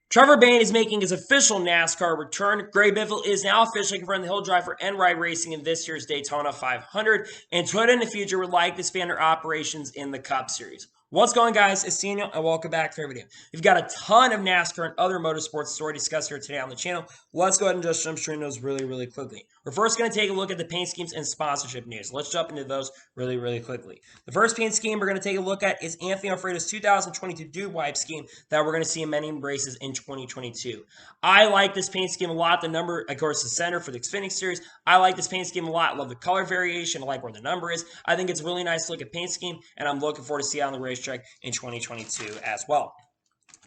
Trevor Bayne is making his official NASCAR return. Gray Biffle is now officially confirmed the Hill driver and ride racing in this year's Daytona 500, and Toyota in the future would like to expand their operations in the Cup Series. What's going, guys? It's Daniel, and welcome back to our video. We've got a ton of NASCAR and other motorsports story to discuss here today on the channel. Let's go ahead and just jump straight into those really quickly. We're first going to take a look at the paint schemes and sponsorship news. Let's jump into those really quickly. The first paint scheme we're going to take a look at is Anthony Alfredo's 2022 Dude Wipe scheme that we're going to see in many races in 2022. I like this paint scheme a lot. The number, of course, the center for the Xfinity Series. I like this paint scheme a lot. I love the color variation. I like where the number is. I think it's a really nice look at paint scheme, and I'm looking forward to see it on the racetrack in 2022 as well.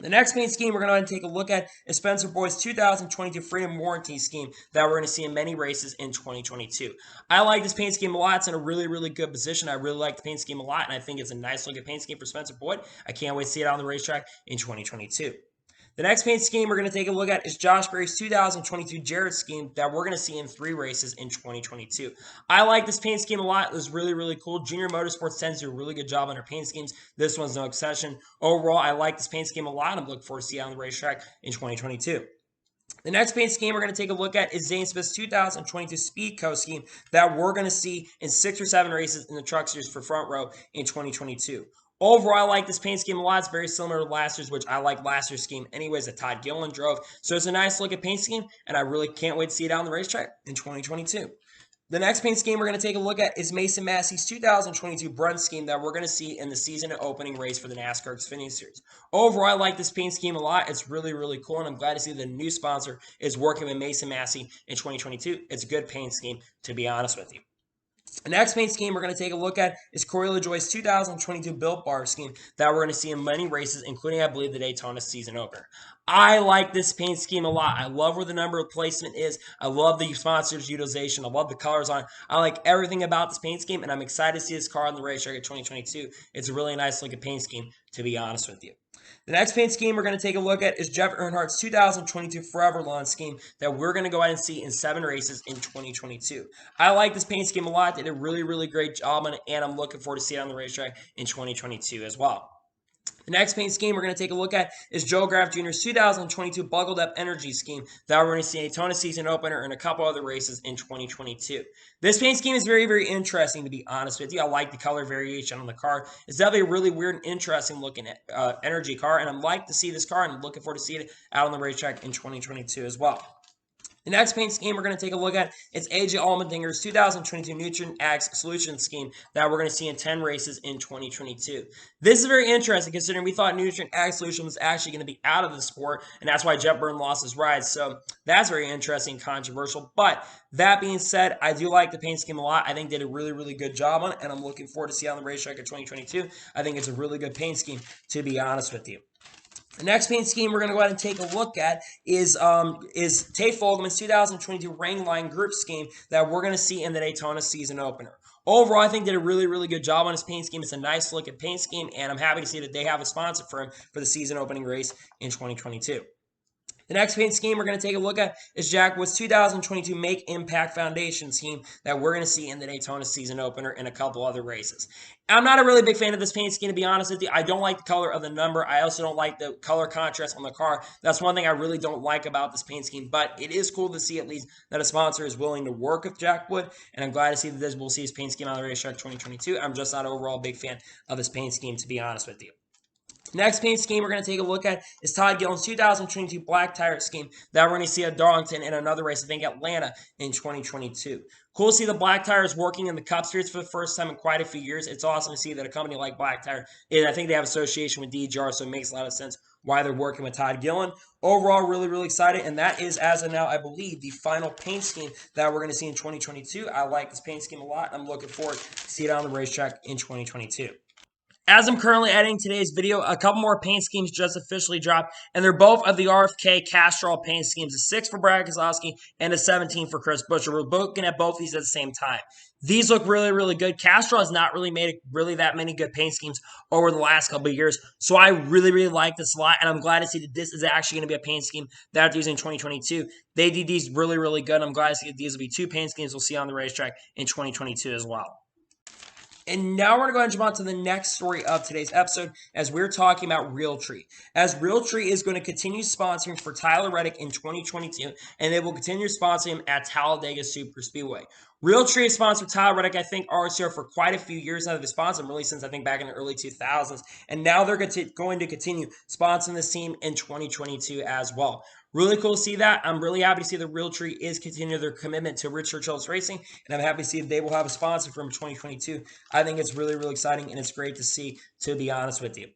The next paint scheme we're going to take a look at is Spencer Boyd's 2022 Freedom Warranty scheme that we're going to see in many races in 2022. I like this paint scheme a lot. It's in a really good position. I really like the paint scheme a lot, and I think it's a nice looking paint scheme for Spencer Boyd. I can't wait to see it on the racetrack in 2022. The next paint scheme we're going to take a look at is Josh Berry's 2022 Jarrett scheme that we're going to see in 3 races in 2022. I like this paint scheme a lot. It was really cool. Junior Motorsports tends to do a really good job on their paint schemes. This one's no exception. Overall, I like this paint scheme a lot. I'm looking forward to see it on the racetrack in 2022. The next paint scheme we're going to take a look at is Zane Smith's 2022 Speedco scheme that we're going to see in 6 or 7 races in the Truck Series for Front Row in 2022. Overall, I like this paint scheme a lot. It's very similar to last year's, which I like last year's scheme anyways that Todd Gilliland drove. So it's a nice look at paint scheme, and I really can't wait to see it out on the racetrack in 2022. The next paint scheme we're going to take a look at is Mason Massey's 2022 Brunt scheme that we're going to see in the season opening race for the NASCAR Xfinity Series. Overall, I like this paint scheme a lot. It's really cool, and I'm glad to see the new sponsor is working with Mason Massey in 2022. It's a good paint scheme, to be honest with you. The next paint scheme we're going to take a look at is Corey LaJoie's 2022 Built Bar scheme that we're going to see in many races, including, I believe, the Daytona season opener. I like this paint scheme a lot. I love where the number of placement is. I love the sponsor's utilization. I love the colors on it. I like everything about this paint scheme, and I'm excited to see this car on the racetrack in 2022. It's a really nice looking paint scheme, to be honest with you. The next paint scheme we're going to take a look at is Jeff Earnhardt's 2022 Forever Lawn scheme that we're going to go ahead and see in 7 races in 2022. I like this paint scheme a lot. They did a really great job on it, and I'm looking forward to see it on the racetrack in 2022 as well. The next paint scheme we're going to take a look at is Joe Graf Jr.'s 2022 Buckled Up Energy scheme that we're going to see a Daytona season opener and a couple other races in 2022. This paint scheme is very interesting, to be honest with you. I like the color variation on the car. It's definitely a really weird and interesting looking energy car, and I'm like to see this car, and I'm looking forward to seeing it out on the racetrack in 2022 as well. The next paint scheme we're going to take a look at is AJ Allmendinger's 2022 Nutrient Ag Solutions scheme that we're going to see in 10 races in 2022. This is very interesting considering we thought Nutrient Ag Solutions was actually going to be out of the sport, and that's why Jeff Burton lost his ride. So that's very interesting and controversial. But that being said, I do like the paint scheme a lot. I think they did a really good job on it, and I'm looking forward to see it on the racetrack in 2022. I think it's a really good paint scheme, to be honest with you. The next paint scheme we're going to go ahead and take a look at is Tate Fogelman's 2022 Ring Line Group scheme that we're going to see in the Daytona season opener. Overall, I think they did a really good job on his paint scheme. It's a nice looking paint scheme, and I'm happy to see that they have a sponsor for him for the season opening race in 2022. The next paint scheme we're going to take a look at is Jack Wood's 2022 Make Impact Foundation scheme that we're going to see in the Daytona season opener and a couple other races. I'm not a really big fan of this paint scheme, to be honest with you. I don't like the color of the number. I also don't like the color contrast on the car. That's one thing I really don't like about this paint scheme, but it is cool to see at least that a sponsor is willing to work with Jack Wood, and I'm glad to see that we'll see his paint scheme on the racetrack 2022. I'm just not overall a big fan of this paint scheme, to be honest with you. Next paint scheme we're going to take a look at is Todd Gilliland's 2022 Black Tire scheme that we're going to see at Darlington in another race, I think Atlanta, in 2022. Cool to see the Black Tires working in the Cup Series for the first time in quite a few years. It's awesome to see that a company like Black Tire, and I think they have association with DGR, so it makes a lot of sense why they're working with Todd Gilliland. Overall, really excited, and that is, as of now, I believe, the final paint scheme that we're going to see in 2022. I like this paint scheme a lot. I'm looking forward to see it on the racetrack in 2022. As I'm currently editing today's video, a couple more paint schemes just officially dropped, and they're both of the RFK Castrol paint schemes, a 6 for Brad Keselowski and a 17 for Chris Buescher. We're looking at both these at the same time. These look really good. Castrol has not really made that many good paint schemes over the last couple of years, so I really like this a lot, and I'm glad to see that this is actually going to be a paint scheme that they're using in 2022. They did these really good. I'm glad to see that these will be 2 paint schemes we'll see on the racetrack in 2022 as well. And now we're going to go ahead and jump on to the next story of today's episode as we're talking about Realtree. As Realtree is going to continue sponsoring for Tyler Reddick in 2022, and they will continue sponsoring him at Talladega Superspeedway. Realtree has sponsored Tyler Reddick, I think, RCR for quite a few years now. They've sponsored him really since, I think, back in the early 2000s. And now they're going to continue sponsoring this team in 2022 as well. Really cool to see that. I'm really happy to see that Realtree is continuing their commitment to Richard Childress Racing, and I'm happy to see that they will have a sponsor from 2022. I think it's really, really exciting, and it's great to see, to be honest with you.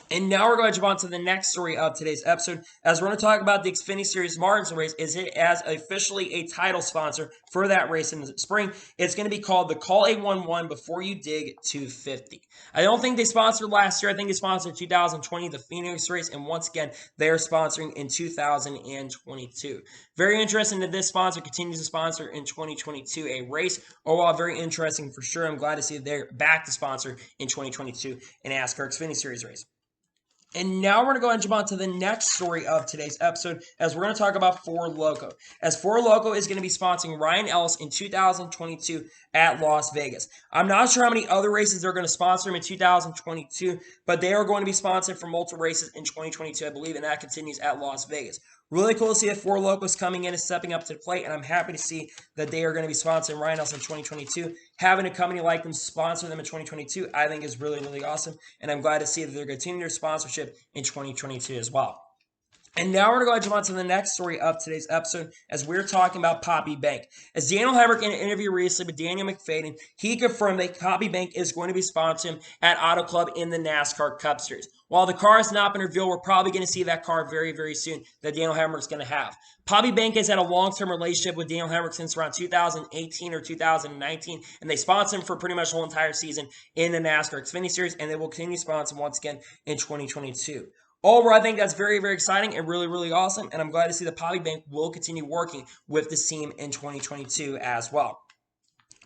And now we're going to jump on to the next story of today's episode, as we're going to talk about the Xfinity Series Martinsville race, as it as officially a title sponsor for that race in the spring. It's going to be called the Call 811 Before You Dig 250. I don't think they sponsored last year. I think they sponsored 2020, the Phoenix race, and once again, they are sponsoring in 2022. Very interesting that this sponsor continues to sponsor in 2022 a race. Overall, very interesting for sure. I'm glad to see that they're back to sponsor in 2022 an NASCAR Xfinity Series race. And now we're going to go ahead and jump on to the next story of today's episode, as we're going to talk about Ford Loko. As Ford Loko is going to be sponsoring Ryan Ellis in 2022 at Las Vegas. I'm not sure how many other races they're going to sponsor him in 2022, but they are going to be sponsored for multiple races in 2022, I believe, and that continues at Las Vegas. Really cool to see that Ford Loko is coming in and stepping up to the plate, and I'm happy to see that they are going to be sponsoring Ryan Ellis in 2022. Having a company like them sponsor them in 2022, I think is really, really awesome, and I'm glad to see that they're continuing their sponsorship in 2022 as well. And now we're going to jump on to the next story of today's episode, as we're talking about Poppy Bank. As Daniel Hemrick in an interview recently with Daniel McFadden, he confirmed that Poppy Bank is going to be sponsoring him at Auto Club in the NASCAR Cup Series. While the car has not been revealed, we're probably going to see that car very, very soon that Daniel Hemrick's going to have. Poppy Bank has had a long-term relationship with Daniel Hemrick since around 2018 or 2019, and they sponsor him for pretty much the whole entire season in the NASCAR Xfinity Series, and they will continue to sponsor him once again in 2022. Overall, I think that's very, very exciting and really, really awesome, and I'm glad to see that Poppy Bank will continue working with this team in 2022 as well.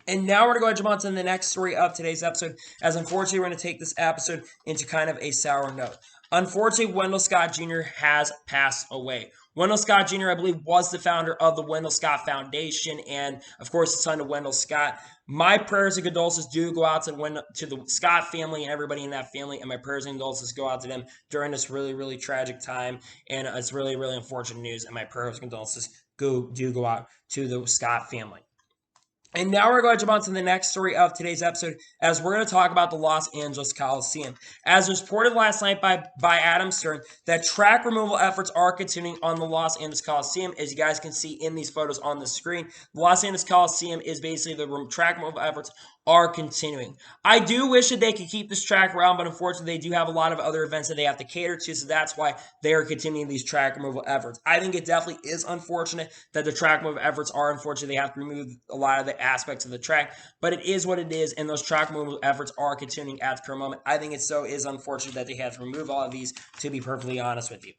And now we're going to jump on to the next story of today's episode, as unfortunately we're going to take this episode into kind of a sour note. Unfortunately, Wendell Scott Jr. has passed away. Wendell Scott Jr., I believe, was the founder of the Wendell Scott Foundation and, of course, the son of Wendell Scott. My prayers and condolences do go out to the Scott family and everybody in that family, and my prayers and condolences go out to them during this really, really tragic time, and it's really, really unfortunate news, and my prayers and condolences do go out to the Scott family. And now we're going to jump on to the next story of today's episode, as we're going to talk about the Los Angeles Coliseum. As reported last night by Adam Stern, that track removal efforts are continuing on the Los Angeles Coliseum. As you guys can see in these photos on the screen, the Los Angeles Coliseum is basically the track removal efforts are continuing. I do wish that they could keep this track around, but unfortunately they do have a lot of other events that they have to cater to, so that's why they are continuing these track removal efforts. I think it definitely is unfortunate that the track removal efforts are unfortunate. They have to remove a lot of the aspects of the track, but it is what it is, and those track removal efforts are continuing at the current moment. I think it is unfortunate that they have to remove all of these, to be perfectly honest with you.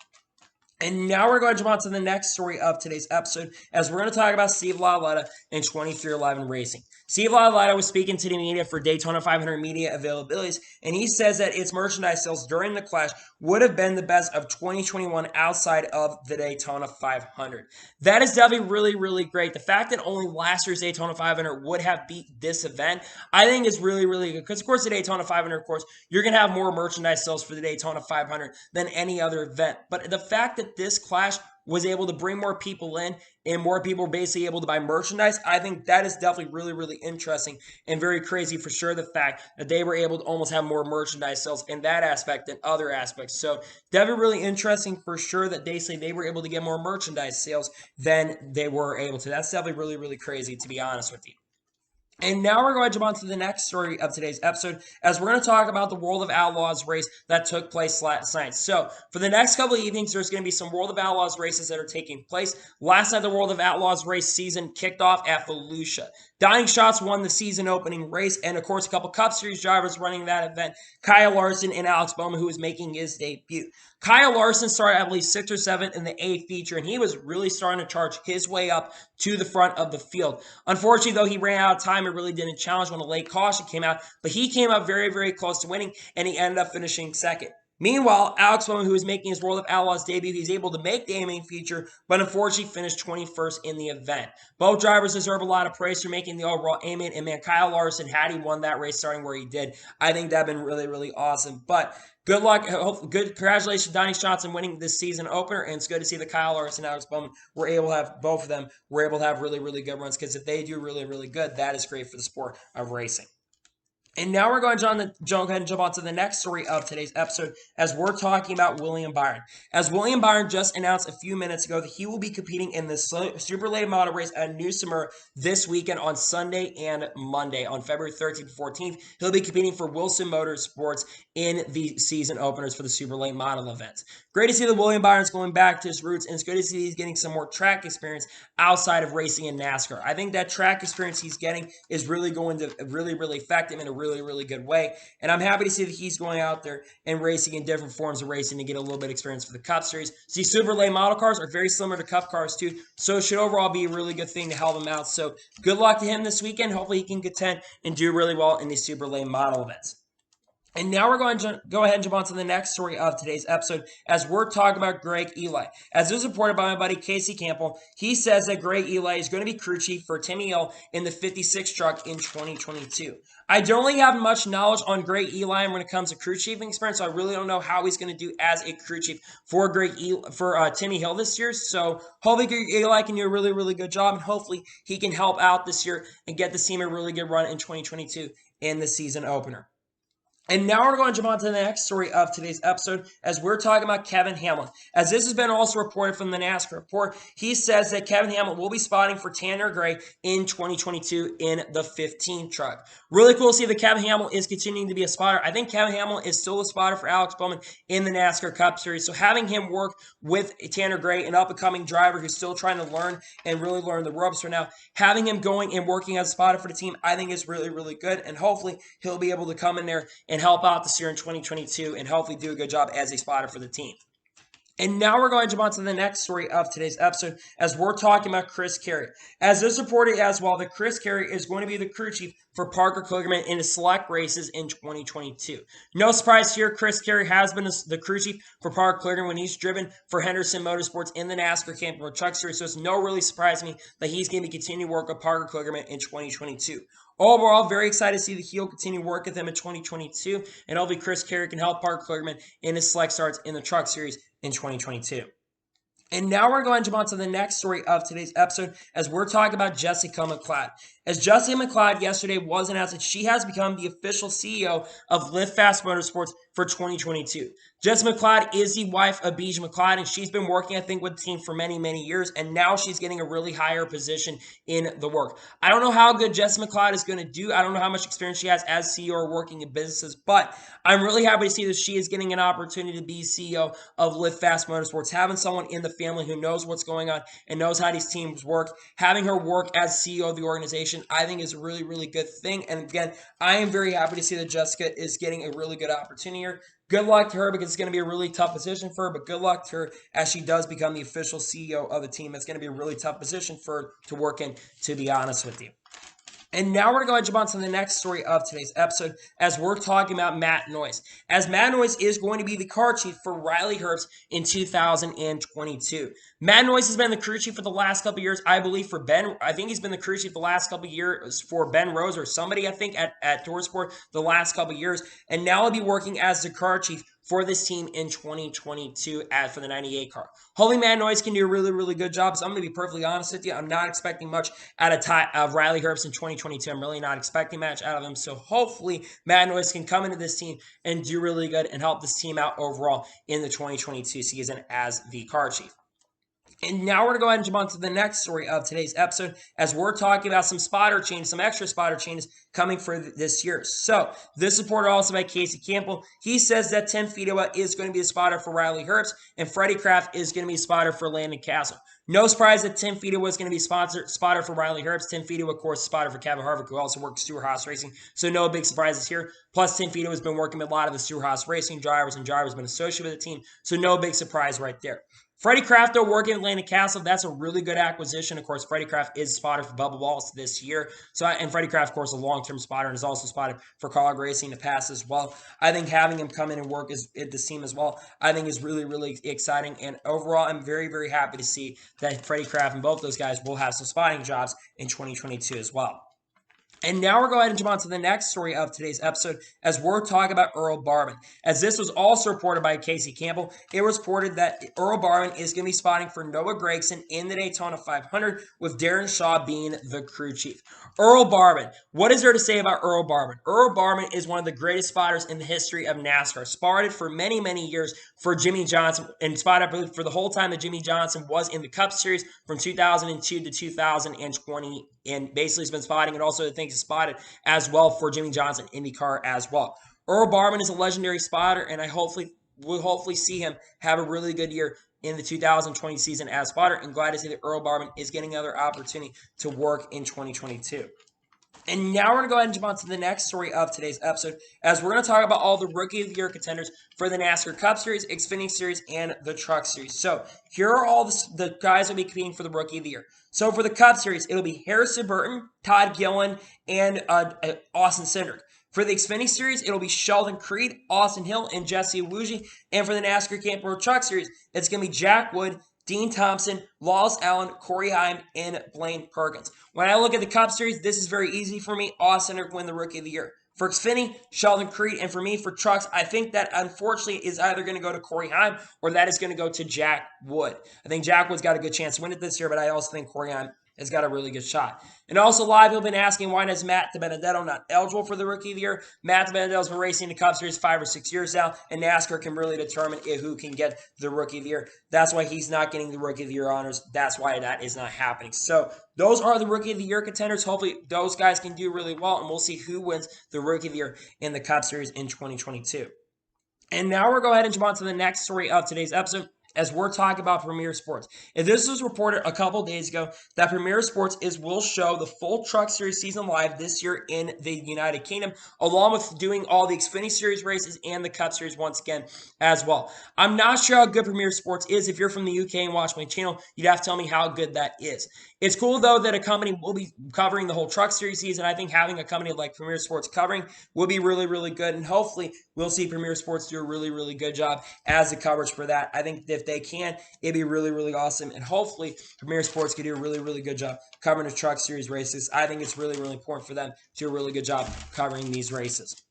And now we're going to jump on to the next story of today's episode, as we're going to talk about Steve LaLetta and 2311 Racing. Steve LaLetta was speaking to the media for Daytona 500 media availabilities, and he says that its merchandise sales during the clash would have been the best of 2021 outside of the Daytona 500. That is definitely really, really great. The fact that only last year's Daytona 500 would have beat this event, I think is really, really good. Because, of course, the Daytona 500, of course, you're going to have more merchandise sales for the Daytona 500 than any other event. But the fact that this clash was able to bring more people in and more people were basically able to buy merchandise, I think that is definitely really, really interesting and very crazy for sure, the fact that they were able to almost have more merchandise sales in that aspect than other aspects. So definitely really interesting for sure that they say they were able to get more merchandise sales than they were able to. That's definitely really, really crazy, to be honest with you. And now we're going to jump on to the next story of today's episode, as we're going to talk about the World of Outlaws race that took place last night. So for the next couple of evenings, there's going to be some World of Outlaws races that are taking place. Last night, the World of Outlaws race season kicked off at Volusia. Dying Shots won the season opening race, and of course, a couple Cup Series drivers running that event, Kyle Larson and Alex Bowman, who was making his debut. Kyle Larson started, I believe, 6th or 7th in the A feature, and he was really starting to charge his way up to the front of the field. Unfortunately, though, he ran out of time and really didn't challenge when a late caution came out, but he came up very, very close to winning, and he ended up finishing second. Meanwhile, Alex Bowman, who is making his World of Outlaws debut, he's able to make the main feature, but unfortunately finished 21st in the event. Both drivers deserve a lot of praise for making the overall A-main, and man, Kyle Larson, had he won that race starting where he did, I think that'd been really, really awesome. But good luck. Congratulations to Donnie Johnson winning this season opener, and it's good to see that Kyle Larson and Alex Bowman were able to have, both of them were able to have really, really good runs, because if they do really, really good, that is great for the sport of racing. And now we're going to go ahead and jump on to the next story of today's episode, as we're talking about William Byron. As William Byron just announced a few minutes ago that he will be competing in the super late model race at New Smyrna this weekend on Sunday and Monday. On February 13th and 14th, he'll be competing for Wilson Motorsports in the season openers for the super late model events. Great to see that William Byron's going back to his roots, and it's good to see he's getting some more track experience outside of racing in NASCAR. I think that track experience he's getting is really going to really affect him in a really good way. And I'm happy to see that he's going out there and racing in different forms of racing to get a little bit of experience for the Cup Series. See, super late model cars are very similar to Cup cars too, so it should overall be a really good thing to help him out. So good luck to him this weekend. Hopefully he can contend and do really well in these super late model events. And now we're going to go ahead and jump on to the next story of today's episode, as we're talking about Greg Eli. As was reported by my buddy Casey Campbell, he says that Greg Eli is going to be crew chief for Timmy Hill in the 56 truck in 2022. I don't really have much knowledge on Greg Eli when it comes to crew chiefing experience, so I really don't know how he's going to do as a crew chief for Timmy Hill this year. So hopefully Greg Eli can do a really good job, and hopefully he can help out this year and get the team a really good run in 2022 in the season opener. And now we're going to jump on to the next story of today's episode, as we're talking about Kevin Hamlin. As this has been also reported from the NASCAR report, he says that Kevin Hamlin will be spotting for Tanner Gray in 2022 in the 15 truck. Really cool to see that Kevin Hamlin is continuing to be a spotter. I think Kevin Hamlin is still a spotter for Alex Bowman in the NASCAR Cup Series. So having him work with Tanner Gray, an up-and-coming driver who's still trying to learn and really learn the ropes right now, having him going and working as a spotter for the team, I think is really good. And hopefully he'll be able to come in there and help out this year in 2022 and hopefully do a good job as a spotter for the team. And now we're going to jump on to the next story of today's episode, as we're talking about Chris Carey. As this reported as well, that Chris Carey is going to be the crew chief for Parker Kligerman in his select races in 2022. No surprise here, Chris Carey has been the crew chief for Parker Kligerman when he's driven for Henderson Motorsports in the NASCAR Camp World Truck Series, so it's no really surprise to me that he's going to be continuing work with Parker Kligerman in 2022. Overall, very excited to see that he'll continue work with him in 2022, and hopefully Chris Carey can help Parker Kligerman in his select starts in the Truck Series in 2022. And now we're going to jump on to the next story of today's episode, as we're talking about Jessica McCloud. As Jessica McCloud yesterday was announced that she has become the official CEO of Live Fast Motorsports for 2022. Jessica McCloud is the wife of Beej McCloud, and she's been working, I think, with the team for many years, and now she's getting a really higher position in the work. I don't know how good Jessica McCloud is going to do. I don't know how much experience she has as CEO or working in businesses, but I'm really happy to see that she is getting an opportunity to be CEO of Live Fast Motorsports. Having someone in the family who knows what's going on and knows how these teams work, having her work as CEO of the organization, I think is a really good thing. And again, I am very happy to see that Jessica is getting a really good opportunity here. Good luck to her, because it's going to be a really tough position for her, but good luck to her as she does become the official CEO of the team. It's going to be a really tough position for her to work in, to be honest with you. And now we're going to jump on to the next story of today's episode, as we're talking about Matt Noyes. As Matt Noyes is going to be the car chief for Riley Herbst in 2022. Matt Noyes has been the crew chief for the last couple of years, I believe, for Ben. I think he's been the crew chief the last couple of years for Ben Rose or somebody, I think, at ThorSport the last couple of years. And now he'll be working as the car chief for this team in 2022 for the 98 car. Hopefully Matt Noyes can do a really good job. So I'm going to be perfectly honest with you. I'm not expecting much out of Riley Herbst in 2022. I'm really not expecting much out of him. So hopefully Matt Noyes can come into this team and do really good and help this team out overall in the 2022 season as the car chief. And now we're going to go ahead and jump on to the next story of today's episode, as we're talking about some spotter changes, some extra spotter changes coming for this year. So this reported also by Casey Campbell. He says that Tim Fedewa is going to be a spotter for Riley Herbst, and Freddie Kraft is going to be a spotter for Landon Castle. No surprise that Tim Fedewa is going to be spotter for Riley Herbst. Tim Fedewa, of course, spotter for Kevin Harvick, who also works Stewart-Haas Racing. So no big surprises here. Plus, Tim Fedewa has been working with a lot of the Stewart-Haas Racing drivers, and drivers have been associated with the team. So no big surprise right there. Freddie Kraft, though, working at Landon Castle, that's a really good acquisition. Of course, Freddie Kraft is spotted for Bubba Wallace this year. And Freddie Kraft, of course, a long-term spotter and is also spotted for College Racing in the past as well. I think having him come in and work at this team as well, I think is really, really exciting. And overall, I'm very, very happy to see that Freddie Kraft and both those guys will have some spotting jobs in 2022 as well. And now we're going to go ahead and jump on to the next story of today's episode as we're talking about Earl Barton. As this was also reported by Casey Campbell, it was reported that Earl Barton is going to be spotting for Noah Gragson in the Daytona 500 with Darren Shaw being the crew chief. Earl Barton, what is there to say about Earl Barton? Earl Barton is one of the greatest spotters in the history of NASCAR. Spotted for many, many years for Jimmy Johnson and spotted, I believe, for the whole time that Jimmy Johnson was in the Cup Series from 2002 to 2020. And basically has been spotting, and also I think is spotted as well for Jimmy Johnson IndyCar as well. Earl Barton is a legendary spotter, and we'll hopefully see him have a really good year in the 2020 season as spotter. And glad to see that Earl Barton is getting another opportunity to work in 2022. And now we're going to go ahead and jump on to the next story of today's episode as we're going to talk about all the Rookie of the Year contenders for the NASCAR Cup Series, Xfinity Series, and the Truck Series. So here are all the guys that will be competing for the Rookie of the Year. So for the Cup Series, it'll be Harrison Burton, Todd Gilliland, and Austin Cindric. For the Xfinity Series, it'll be Sheldon Creed, Austin Hill, and Jesse Iwuji. And for the NASCAR Camp World Truck Series, it's going to be Jack Wood, Dean Thompson, Lawless Allen, Corey Heim, and Blaine Perkins. When I look at the Cup Series, this is very easy for me. Austin Cindric win the Rookie of the Year. For Xfinity, Sheldon Creed, and for me, for trucks, I think that unfortunately is either going to go to Corey Heim or that is going to go to Jack Wood. I think Jack Wood's got a good chance to win it this year, but I also think Corey Heim has got a really good shot. And also live, people have been asking, why is Matt DiBenedetto not eligible for the Rookie of the Year? Matt DiBenedetto's been racing the Cup Series 5 or 6 years now, and NASCAR can really determine who can get the Rookie of the Year. That's why he's not getting the Rookie of the Year honors. That's why that is not happening. So those are the Rookie of the Year contenders. Hopefully those guys can do really well, and we'll see who wins the Rookie of the Year in the Cup Series in 2022. And now we're going to go ahead and jump on to the next story of today's episode, as we're talking about Premier Sports. And this was reported a couple days ago that Premier Sports will show the full Truck Series season live this year in the United Kingdom, along with doing all the Xfinity Series races and the Cup Series once again as well. I'm not sure how good Premier Sports is. If you're from the UK and watch my channel, you'd have to tell me how good that is. It's cool, though, that a company will be covering the whole Truck Series season. I think having a company like Premier Sports covering will be really, really good. And hopefully we'll see Premier Sports do a really, really good job as the coverage for that. I think if they can, it'd be really, really awesome. And hopefully Premier Sports can do a really, really good job covering the Truck Series races. I think it's really, really important for them to do a really good job covering these races.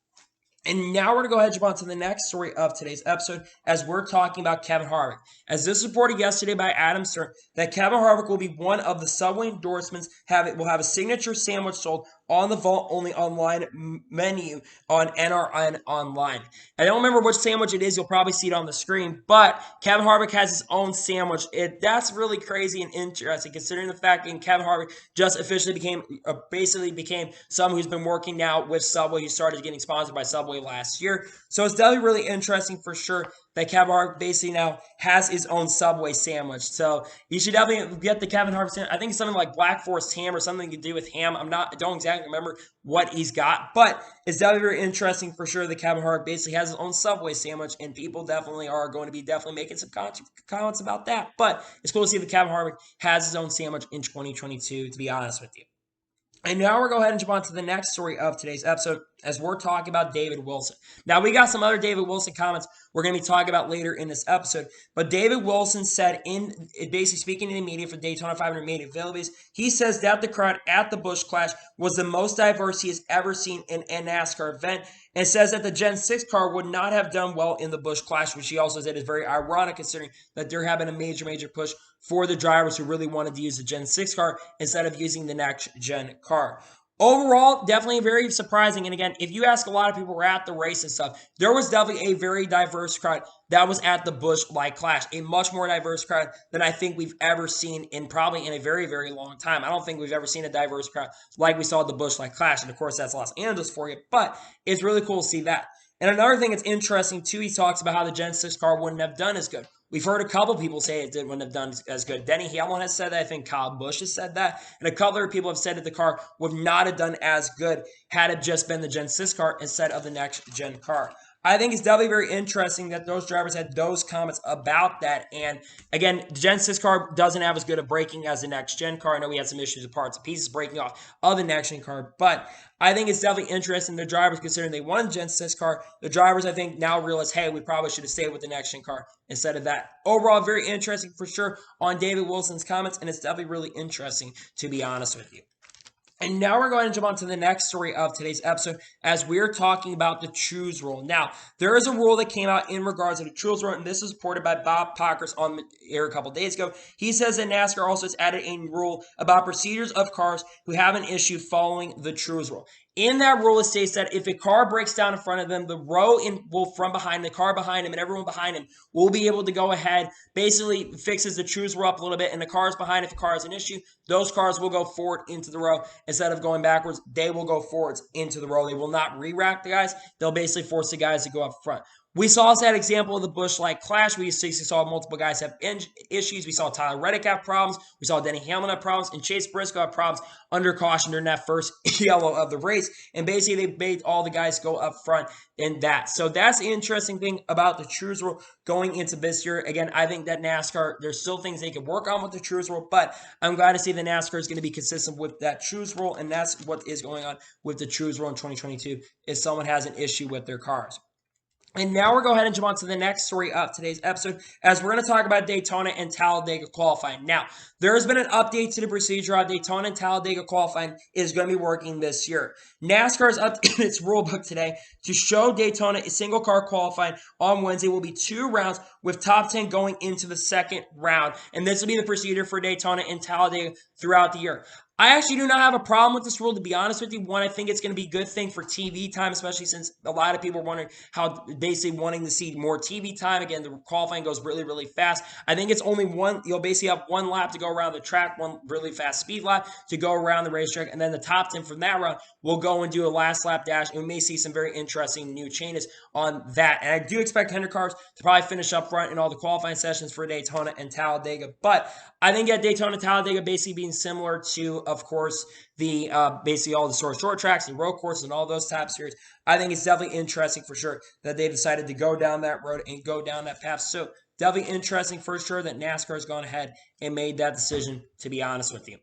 And now we're going to go ahead and jump on to the next story of today's episode as we're talking about Kevin Harvick. As this reported yesterday by Adam Stern, that Kevin Harvick will be one of the Subway endorsements, will have a signature sandwich sold on the vault-only online menu on NRN Online. I don't remember which sandwich it is. You'll probably see it on the screen, but Kevin Harvick has his own sandwich. That's really crazy and interesting, considering the fact that Kevin Harvick just officially became someone who's been working now with Subway. He started getting sponsored by Subway last year. So it's definitely really interesting for sure that Kevin Harvick basically now has his own Subway sandwich. So you should definitely get the Kevin Harvick sandwich. I think it's something like Black Forest ham or something to do with ham. I don't exactly remember what he's got, but it's definitely very interesting for sure that Kevin Harvick basically has his own Subway sandwich, and people definitely are going to be making some comments about that. But it's cool to see that Kevin Harvick has his own sandwich in 2022, to be honest with you. And now we're going to go ahead and jump on to the next story of today's episode as we're talking about David Wilson. Now, we got some other David Wilson comments we're going to be talking about later in this episode, but David Wilson said, basically speaking to the media for Daytona 500 media availabilities, he says that the crowd at the Busch Clash was the most diverse he has ever seen in a NASCAR event, and says that the Gen 6 car would not have done well in the Busch Clash, which he also said is very ironic considering that they're having a major, major push for the drivers who really wanted to use the Gen 6 car instead of using the next gen car. Overall, definitely very surprising. And again, if you ask a lot of people who were at the race and stuff, there was definitely a very diverse crowd that was at the Busch Light Clash. A much more diverse crowd than I think we've ever seen probably in a very, very long time. I don't think we've ever seen a diverse crowd like we saw at the Busch Light Clash. And of course, that's Los Angeles for you. But it's really cool to see that. And another thing that's interesting, too, he talks about how the Gen 6 car wouldn't have done as good. We've heard a couple people say it wouldn't have done as good. Denny Hamlin has said that. I think Kyle Busch has said that. And a couple other people have said that the car would not have done as good had it just been the Gen 6 car instead of the next gen car. I think it's definitely very interesting that those drivers had those comments about that. And again, the Gen 6 car doesn't have as good a braking as the next gen car. I know we had some issues with parts and pieces breaking off of the next gen car, but I think it's definitely interesting. The drivers, considering they won the Gen 6 car, the drivers, I think, now realize, hey, we probably should have stayed with the next gen car instead of that. Overall, very interesting for sure on David Wilson's comments, and it's definitely really interesting, to be honest with you. And now we're going to jump on to the next story of today's episode as we're talking about the choose rule. Now, there is a rule that came out in regards to the choose rule, and this was reported by Bob Pockers on the air a couple days ago. He says that NASCAR also has added a rule about procedures of cars who have an issue following the choose rule. In that rule, it states that if a car breaks down in front of them, the row from behind, the car behind him, and everyone behind him will be able to go ahead, basically fixes the choose rule up a little bit, and the cars behind, if the car has an issue, those cars will go forward into the row. Instead of going backwards, they will go forwards into the row. They will not re-rack the guys. They'll basically force the guys to go up front. We saw also that example of the Busch clash. We saw multiple guys have issues. We saw Tyler Reddick have problems. We saw Denny Hamlin have problems. And Chase Briscoe have problems under caution during that first yellow of the race. And basically, they made all the guys go up front in that. So that's the interesting thing about the choose rule going into this year. Again, I think that NASCAR, there's still things they can work on with the choose rule, but I'm glad to see the NASCAR is going to be consistent with that choose rule. And that's what is going on with the choose rule in 2022 if someone has an issue with their cars. And now we're going to go ahead and jump on to the next story of today's episode as we're going to talk about Daytona and Talladega qualifying. Now, there has been an update to the procedure on Daytona and Talladega qualifying is going to be working this year. NASCAR has updated its rulebook today to show Daytona a single car qualifying on Wednesday will be 2 rounds with top 10 going into the second round. And this will be the procedure for Daytona and Talladega throughout the year. I actually do not have a problem with this rule, to be honest with you. One, I think it's going to be a good thing for TV time, especially since a lot of people are wondering how basically wanting to see more TV time. Again, the qualifying goes really, really fast. I think it's only one, you'll basically have one lap to go around the track, one really fast speed lap to go around the racetrack, and then the top 10 from that round will go and do a last lap dash, and we may see some very interesting new changes on that. And I do expect 100 cars to probably finish up front in all the qualifying sessions for Daytona and Talladega, but I think at Daytona and Talladega basically being similar to, of course, the basically all the short tracks and road courses and all those type series. I think it's definitely interesting for sure that they decided to go down that road and go down that path. So definitely interesting for sure that NASCAR has gone ahead and made that decision, to be honest with you.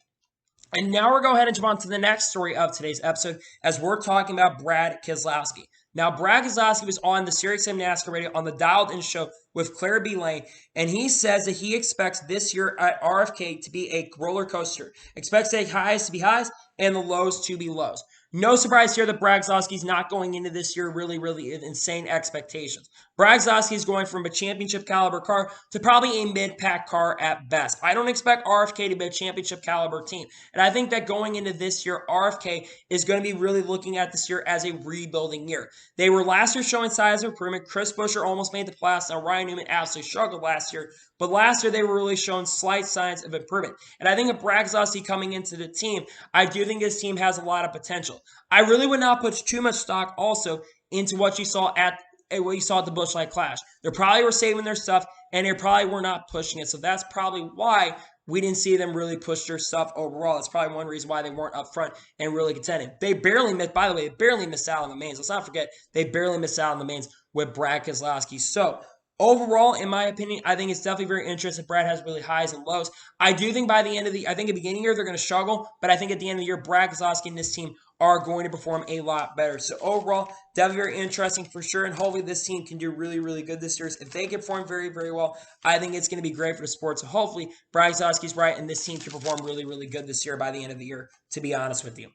And now we're going to go ahead and jump on to the next story of today's episode as we're talking about Brad Keselowski. Now, Brad Keselowski was on the SiriusXM NASCAR radio on the Dialed In show with Claire B. Lane, and he says that he expects this year at RFK to be a roller coaster. Expects the highs to be highs and the lows to be lows. No surprise here that Brad Keselowski is not going into this year really insane expectations. Brad Keselowski is going from a championship caliber car to probably a mid-pack car at best. I don't expect RFK to be a championship caliber team. And I think that going into this year, RFK is going to be really looking at this year as a rebuilding year. They were last year showing signs of improvement. Chris Buescher almost made the playoffs. Now, Ryan Newman absolutely struggled last year. But last year, they were really showing slight signs of improvement. And I think if Brad Keselowski coming into the team, I do think this team has a lot of potential. I really would not put too much stock also into what you saw at the Busch clash. They probably were saving their stuff, and they probably were not pushing it. So that's probably why we didn't see them really push their stuff overall. That's probably one reason why they weren't up front and really contending. They barely missed, by the way, they barely missed out on the mains. Let's not forget, they barely missed out on the mains with Brad Keselowski. So overall, in my opinion, I think it's definitely very interesting. Brad has really highs and lows. I do think by the end of I think at the beginning of the year, they're going to struggle. But I think at the end of the year, Brad Keselowski and this team are going to perform a lot better. So overall, definitely very interesting for sure. And hopefully this team can do really good this year. If they can perform very well, I think it's going to be great for the sport. So hopefully Brad Keselowski's right and this team can perform really good this year by the end of the year, to be honest with you.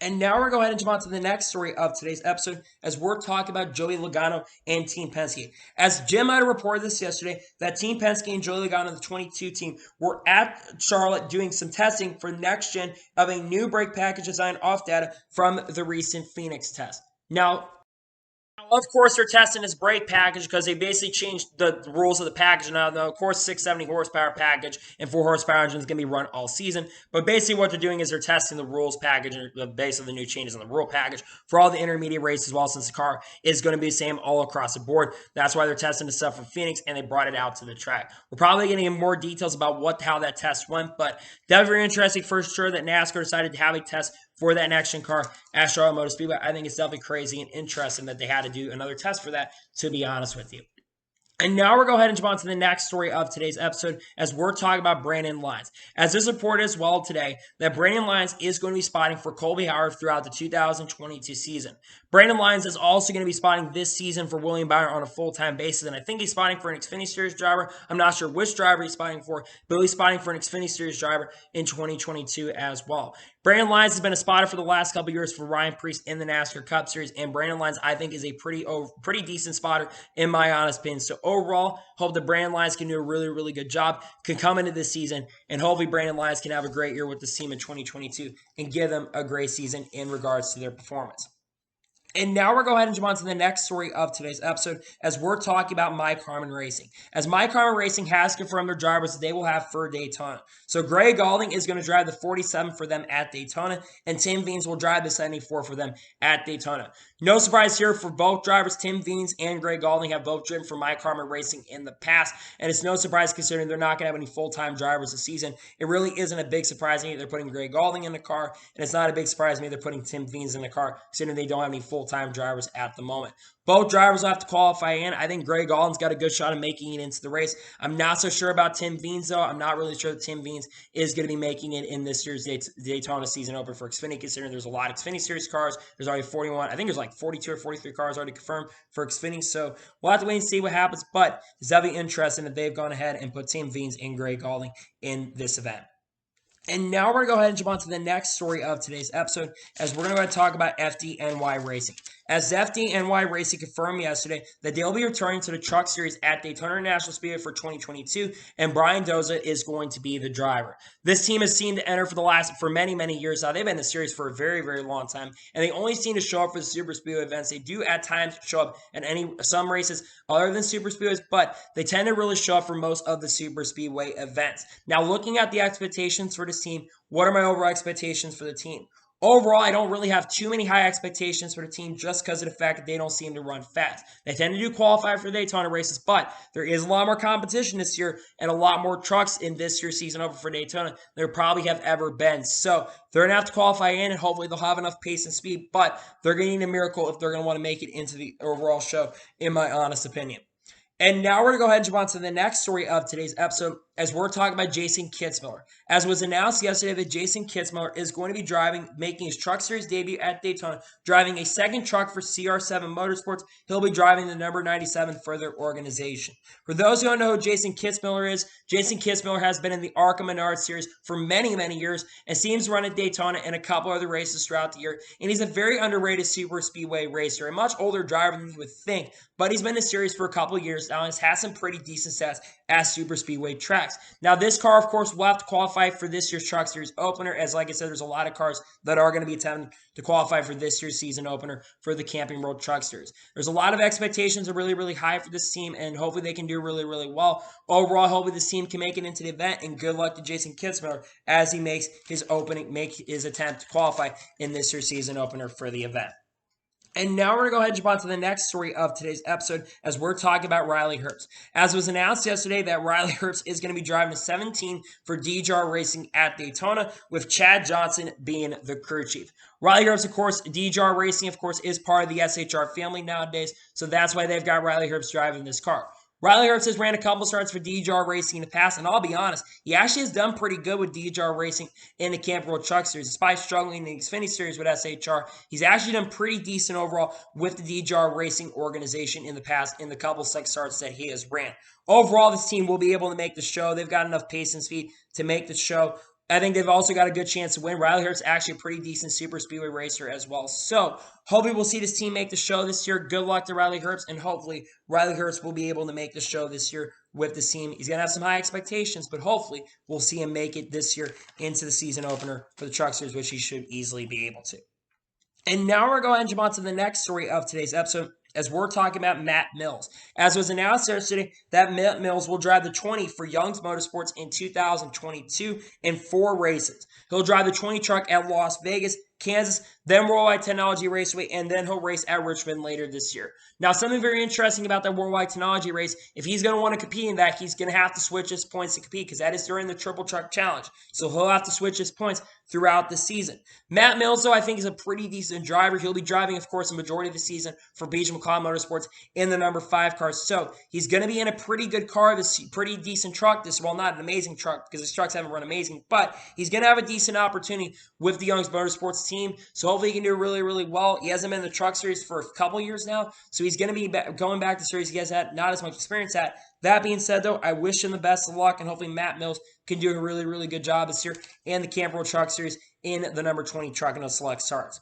And now we're going to go ahead and jump on to the next story of today's episode as we're talking about Joey Logano and Team Penske. As Jim might have reported this yesterday, that Team Penske and Joey Logano, the 22 team, were at Charlotte doing some testing for next gen of a new brake package design off data from the recent Phoenix test. Now, of course, they're testing this brake package because they basically changed the rules of the package. Now, of course, 670 horsepower package and 4 horsepower engine is going to be run all season. But basically what they're doing is they're testing the rules package and the base of the new changes on the rule package for all the intermediate races, well, since the car is going to be the same all across the board. That's why they're testing the stuff from Phoenix, and they brought it out to the track. We're probably going to get more details about how that test went, but definitely very interesting for sure that NASCAR decided to have a test for that next-gen car at Charlotte Motor Speedway. I think it's definitely crazy and interesting that they had to do another test for that, to be honest with you. And now we're going to go ahead and jump on to the next story of today's episode as we're talking about Brandon Lyons. As this reported as well today, that Brandon Lyons is going to be spotting for Colby Howard throughout the 2022 season. Brandon Lyons is also going to be spotting this season for William Byron on a full-time basis, and I think he's spotting for an Xfinity Series driver. I'm not sure which driver he's spotting for, but he's spotting for an Xfinity Series driver in 2022 as well. Brandon Lyons has been a spotter for the last couple years for Ryan Preece in the NASCAR Cup Series, and Brandon Lyons, I think, is a pretty decent spotter in my honest opinion. So overall, hope that Brandon Lyons can do a really, really good job, can come into this season, and hopefully Brandon Lyons can have a great year with this team in 2022 and give them a great season in regards to their performance. And now we're going to go ahead and jump on to the next story of today's episode as we're talking about MyKarma Racing. As MyKarma Racing has confirmed their drivers that they will have for Daytona. So Greg Galding is going to drive the 47 for them at Daytona, and Tim Veens will drive the 74 for them at Daytona. No surprise here for both drivers. Tim Veens and Greg Galding have both driven for MyKarma Racing in the past, and it's no surprise considering they're not going to have any full-time drivers this season. It really isn't a big surprise to me they're putting Greg Galding in the car, and it's not a big surprise to me they're putting Tim Veens in the car considering they don't have any full-time drivers at the moment. Both drivers will have to qualify in. I think Greg Galding's got a good shot of making it into the race. I'm not so sure about Tim Veens, though. I'm not really sure that Tim Veens is going to be making it in this year's Daytona season opener for Xfinity, considering there's a lot of Xfinity Series cars. There's already 41. I think there's like 42 or 43 cars already confirmed for Xfinity, so we'll have to wait and see what happens, but it's definitely interesting that they've gone ahead and put Tim Veens and Greg Galding in this event. And now we're going to go ahead and jump on to the next story of today's episode as we're going to go ahead and talk about FDNY Racing. As FDNY Racing confirmed yesterday that they'll be returning to the Truck Series at Daytona International Speedway for 2022, and Brian Doza is going to be the driver. This team has seemed to enter for many, many years now. They've been in the series for a very, very long time, and they only seem to show up for the Super Speedway events. They do at times show up at some races other than Super Speedways, but they tend to really show up for most of the Super Speedway events. Now, looking at the expectations for this team, what are my overall expectations for the team? Overall, I don't really have too many high expectations for the team just because of the fact that they don't seem to run fast. They tend to do qualify for Daytona races, but there is a lot more competition this year and a lot more trucks in this year's season over for Daytona than there probably have ever been. So they're going to have to qualify in, and hopefully they'll have enough pace and speed, but they're going to need a miracle if they're going to want to make it into the overall show, in my honest opinion. And now we're going to go ahead and jump on to the next story of today's episode as we're talking about Jason Kitzmiller. As was announced yesterday that Jason Kitzmiller is going to be making his Truck Series debut at Daytona, driving a second truck for CR7 Motorsports. He'll be driving the number 97 for their organization. For those who don't know who Jason Kitzmiller is, Jason Kitzmiller has been in the ARCA Menard Series for many, many years and seems to run at Daytona and a couple other races throughout the year. And he's a very underrated super speedway racer, a much older driver than you would think, but he's been in the series for a couple of years now and has some pretty decent stats at super speedway tracks. Now, this car, of course, will have to qualify for this year's Truck Series opener, as like I said, there's a lot of cars that are going to be attempting to qualify for this year's season opener for the Camping World Truck Series. There's a lot of expectations are really, really high for this team, and hopefully they can do really, really well. Overall, hopefully this team can make it into the event, and good luck to Jason Kitzmiller as he makes his attempt to qualify in this year's season opener for the event. And now we're going to go ahead and jump on to the next story of today's episode as we're talking about Riley Herbst. As was announced yesterday that Riley Herbst is going to be driving the 17 for DJR Racing at Daytona, with Chad Johnson being the crew chief. Riley Herbst, of course, DJR Racing, of course, is part of the SHR family nowadays, so that's why they've got Riley Herbst driving this car. Riley Herbst has ran a couple starts for DJR Racing in the past, and I'll be honest, he actually has done pretty good with DJR Racing in the Camping World Truck Series. Despite struggling in the Xfinity Series with SHR, he's actually done pretty decent overall with the DJR Racing organization in the past in the couple six starts that he has ran. Overall, this team will be able to make the show. They've got enough pace and speed to make the show. I think they've also got a good chance to win. Riley Herbst is actually a pretty decent super speedway racer as well. So hopefully we'll see this team make the show this year. Good luck to Riley Herbst, and hopefully Riley Herbst will be able to make the show this year with this team. He's going to have some high expectations, but hopefully we'll see him make it this year into the season opener for the Truck Series, which he should easily be able to. And now we're going to jump on to the next story of today's episode as we're talking about Matt Mills. As was announced yesterday, that Matt Mills will drive the 20 for Young's Motorsports in 2022 in 4 races. He'll drive the 20 truck at Las Vegas, Kansas, then Worldwide Technology Raceway, and then he'll race at Richmond later this year. Now, something very interesting about that Worldwide Technology race, if he's going to want to compete in that, he's going to have to switch his points to compete because that is during the Triple Truck Challenge. So he'll have to switch his points throughout the season. Matt Mills, though, I think is a pretty decent driver. He'll be driving, of course, the majority of the season for Beach McCloud Motorsports in the number 5 car. So he's going to be in a pretty good car, this pretty decent truck. Well, not an amazing truck because his trucks haven't run amazing, but he's going to have a decent opportunity with the Young's Motorsports team. So hopefully he can do really, really well. He hasn't been in the truck series for a couple years now, so he's going to be going back to series he has had not as much experience at. That being said, though, I wish him the best of luck, and hopefully Matt Mills can do a really, really good job this year and the Camp World Truck Series in the number 20 truck in those select starts.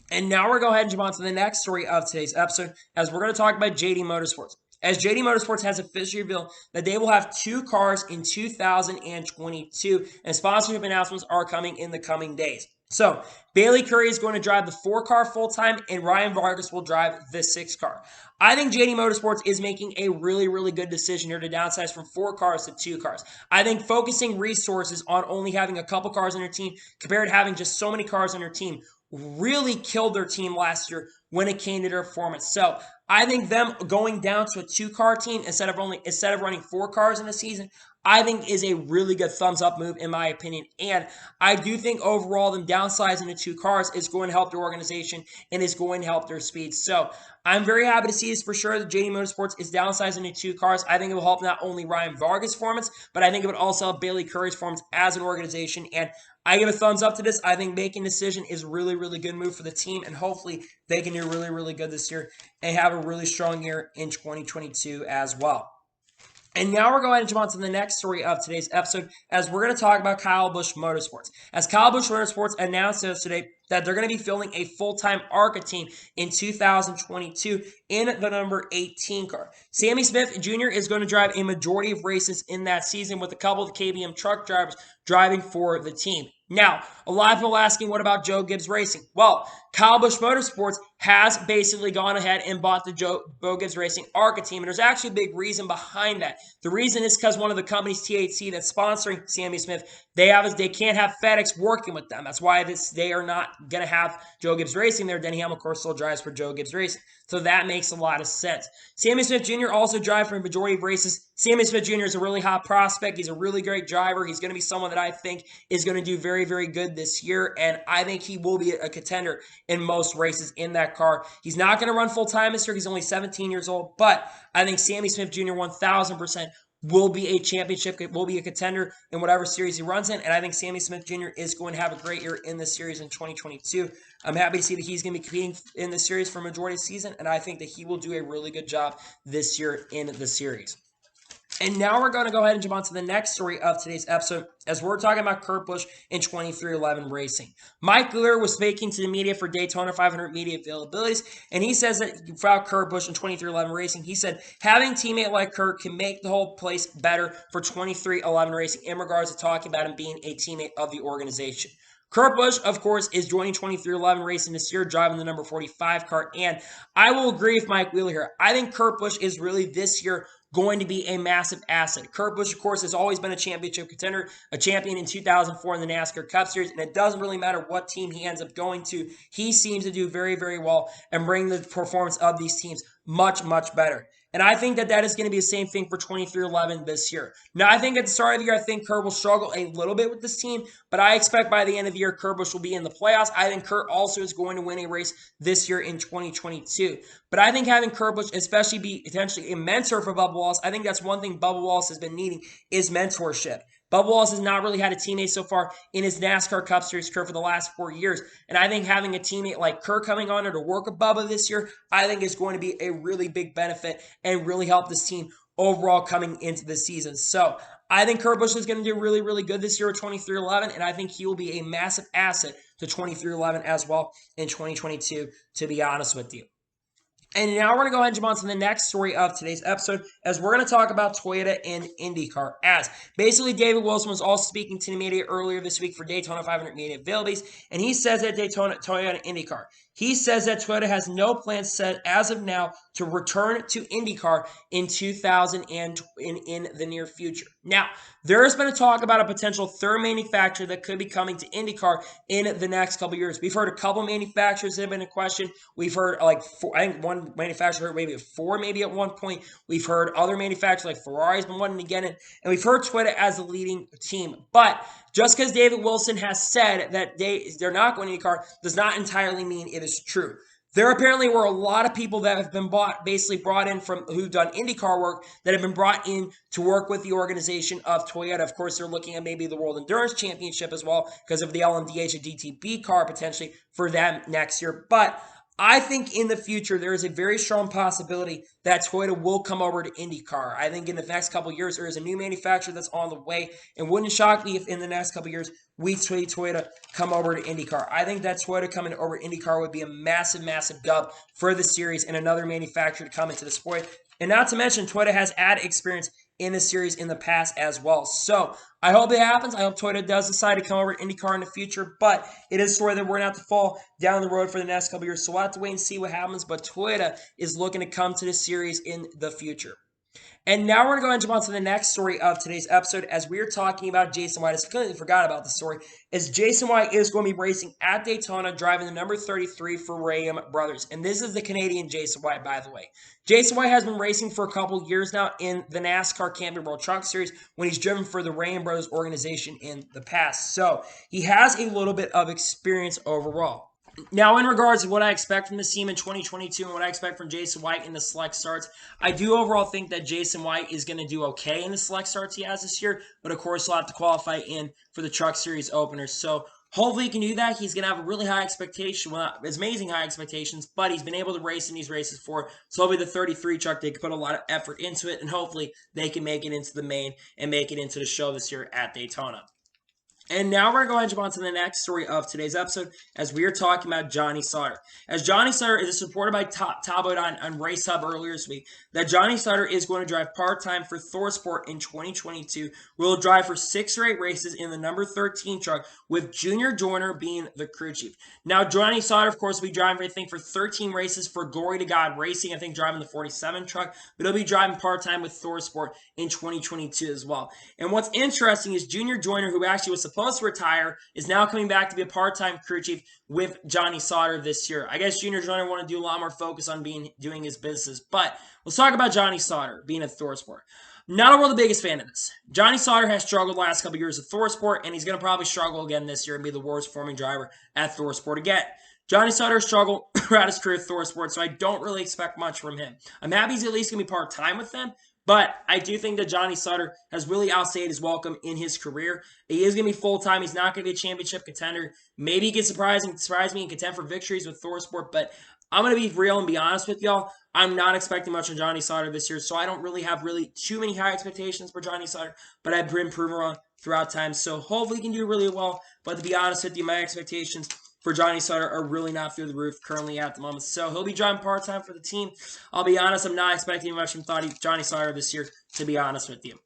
And now we're going to go ahead and jump on to the next story of today's episode, as we're going to talk about JD Motorsports. As JD Motorsports has officially revealed that they will have 2 cars in 2022, and sponsorship announcements are coming in the coming days. So, Bailey Curry is going to drive the 4-car full-time, and Ryan Vargas will drive the 6-car. I think JD Motorsports is making a really, really good decision here to downsize from 4 cars to 2 cars. I think focusing resources on only having a couple cars on your team compared to having just so many cars on your team really killed their team last year when it came to their performance. So I think them going down to a 2-car team instead of running 4 cars in the season, I think is a really good thumbs up move in my opinion. And I do think overall them downsizing to 2 cars is going to help their organization and is going to help their speed. So I'm very happy to see this for sure. The JD Motorsports is downsizing to 2 cars. I think it will help not only Ryan Vargas' performance, but I think it would also help Bailey Curry's performance as an organization. And I give a thumbs up to this. I think making a decision is really, really good move for the team, and hopefully they can do really, really good this year and have a really strong year in 2022 as well. And now we're going to jump on to the next story of today's episode, as we're going to talk about Kyle Busch Motorsports. As Kyle Busch Motorsports announced today that they're going to be fielding a full-time ARCA team in 2022 in the number 18 car. Sammy Smith Jr. is going to drive a majority of races in that season, with a couple of KBM truck drivers driving for the team. Now, a lot of people asking, what about Joe Gibbs Racing? Well, Kyle Busch Motorsports has basically gone ahead and bought the Joe Gibbs Racing ARCA team, and there's actually a big reason behind that. The reason is because one of the companies, THC, that's sponsoring Sammy Smith, they can't have FedEx working with them. That's why they are not going to have Joe Gibbs Racing there. Denny Hamlin, of course, still drives for Joe Gibbs Racing. So that makes a lot of sense. Sammy Smith Jr. also drives for a majority of races. Sammy Smith Jr. is a really hot prospect. He's a really great driver. He's going to be someone that I think is going to do very, very good this year, and I think he will be a contender in most races in that car. He's not going to run full-time this year. He's only 17 years old, but I think Sammy Smith Jr. 1,000% will be a championship, will be a contender in whatever series he runs in, and I think Sammy Smith Jr. is going to have a great year in this series in 2022. I'm happy to see that he's going to be competing in this series for a majority of the season, and I think that he will do a really good job this year in the series. And now we're going to go ahead and jump on to the next story of today's episode, as we're talking about Kurt Busch in 2311 Racing. Mike Gluer was speaking to the media for Daytona 500 media availabilities, and he says that about Kurt Busch in 2311 Racing, he said, having a teammate like Kurt can make the whole place better for 2311 Racing in regards to talking about him being a teammate of the organization. Kurt Busch, of course, is joining 2311 Racing this year, driving the number 45 car, and I will agree with Mike Wheeler here. I think Kurt Busch is really this year going to be a massive asset. Kurt Busch, of course, has always been a championship contender, a champion in 2004 in the NASCAR Cup Series, and it doesn't really matter what team he ends up going to. He seems to do very, very well and bring the performance of these teams much, much better. And I think that that is going to be the same thing for 2311 this year. Now, I think at the start of the year, I think Kurt will struggle a little bit with this team, but I expect by the end of the year, Kurt Busch will be in the playoffs. I think Kurt also is going to win a race this year in 2022. But I think having Kurt Busch, especially be potentially a mentor for Bubba Wallace, I think that's one thing Bubba Wallace has been needing is mentorship. Bubba Wallace has not really had a teammate so far in his NASCAR Cup Series career for the last 4 years. And I think having a teammate like Kurt coming on to work with Bubba this year, I think is going to be a really big benefit and really help this team overall coming into the season. So I think Kurt Busch is going to do really, really good this year at 2311, and I think he will be a massive asset to 2311 as well in 2022, to be honest with you. And now we're going to go ahead and jump on to the next story of today's episode, as we're going to talk about Toyota in IndyCar. As basically David Wilson was also speaking to the media earlier this week for Daytona 500 media availabilities, and he says at Toyota IndyCar, He says that Toyota has no plans set as of now to return to IndyCar in 2000 and in the near future. Now, there has been a talk about a potential third manufacturer that could be coming to IndyCar in the next couple years. We've heard a couple manufacturers that have been in question. We've heard like four, I think one manufacturer maybe four maybe at one point. We've heard other manufacturers like Ferrari's been wanting to get in, and we've heard Toyota as the leading team. But just because David Wilson has said that they're not going to IndyCar does not entirely mean it is true. There apparently were a lot of people that have been basically brought in from who've done IndyCar work that have been brought in to work with the organization of Toyota. Of course, they're looking at maybe the World Endurance Championship as well because of the LMDH and DTB car potentially for them next year. But I think in the future, there is a very strong possibility that Toyota will come over to IndyCar. I think in the next couple of years, there is a new manufacturer that's on the way. And wouldn't shock me if in the next couple of years, we see Toyota come over to IndyCar. I think that Toyota coming over to IndyCar would be a massive, massive dub for the series and another manufacturer to come into the sport. And not to mention, Toyota has added experience in the series in the past as well. So I hope it happens. I hope Toyota does decide to come over to IndyCar in the future, but it is a story that we're going to have to fall down the road for the next couple years. So we'll have to wait and see what happens, but Toyota is looking to come to the series in the future. And now we're going to go and jump on to the next story of today's episode as we're talking about Jason White. I completely forgot about this story. As Jason White is going to be racing at Daytona, driving the number 33 for Ram Brothers. And this is the Canadian Jason White, by the way. Jason White has been racing for a couple years now in the NASCAR Camping World Truck Series when he's driven for the Ram Brothers organization in the past. So he has a little bit of experience overall. Now, in regards to what I expect from this team in 2022 and what I expect from Jason White in the select starts, I do overall think that Jason White is going to do okay in the select starts he has this year, but of course he'll have to qualify in for the Truck Series openers. So hopefully he can do that. He's going to have a really high expectation, well, not amazing high expectations, but he's been able to race in these races before. So hopefully the 33 truck, they can put a lot of effort into it, and hopefully they can make it into the main and make it into the show this year at Daytona. And now we're going to jump on to the next story of today's episode as we are talking about Johnny Sauter. As Johnny Sauter is supported by Talbot on Race Hub earlier this week, that Johnny Sauter is going to drive part-time for ThorSport in 2022. Will drive for 6 or 8 races in the number 13 truck, with Junior Joyner being the crew chief. Now, Johnny Sauter, of course, will be driving, I think, for 13 races for Glory to God Racing, I think driving the 47 truck, but he'll be driving part-time with ThorSport in 2022 as well. And what's interesting is Junior Joyner, who actually was supposed to retire, is now coming back to be a part-time crew chief with Johnny Sauter this year. I guess Junior Joyner want to do a lot more focus on doing his business, but let's talk about Johnny Sauter being at ThorSport. Not a the biggest fan of this. Johnny Sauter has struggled the last couple of years at ThorSport, and he's going to probably struggle again this year and be the worst performing driver at ThorSport again. Johnny Sauter struggled throughout his career at ThorSport, so I don't really expect much from him. I'm happy he's at least going to be part-time with them, but I do think that Johnny Sauter has really outstayed his welcome in his career. He is going to be full-time. He's not going to be a championship contender. Maybe he can surprise me and contend for victories with ThorSport, but I'm going to be real and be honest with y'all. I'm not expecting much from Johnny Sauter this year, so I don't really have too many high expectations for Johnny Sauter, but I've been proven wrong throughout time, so hopefully he can do really well. But to be honest with you, my expectations for Johnny Sauter are really not through the roof currently at the moment. So he'll be driving part-time for the team. I'll be honest, I'm not expecting much from Johnny Sauter this year, to be honest with you.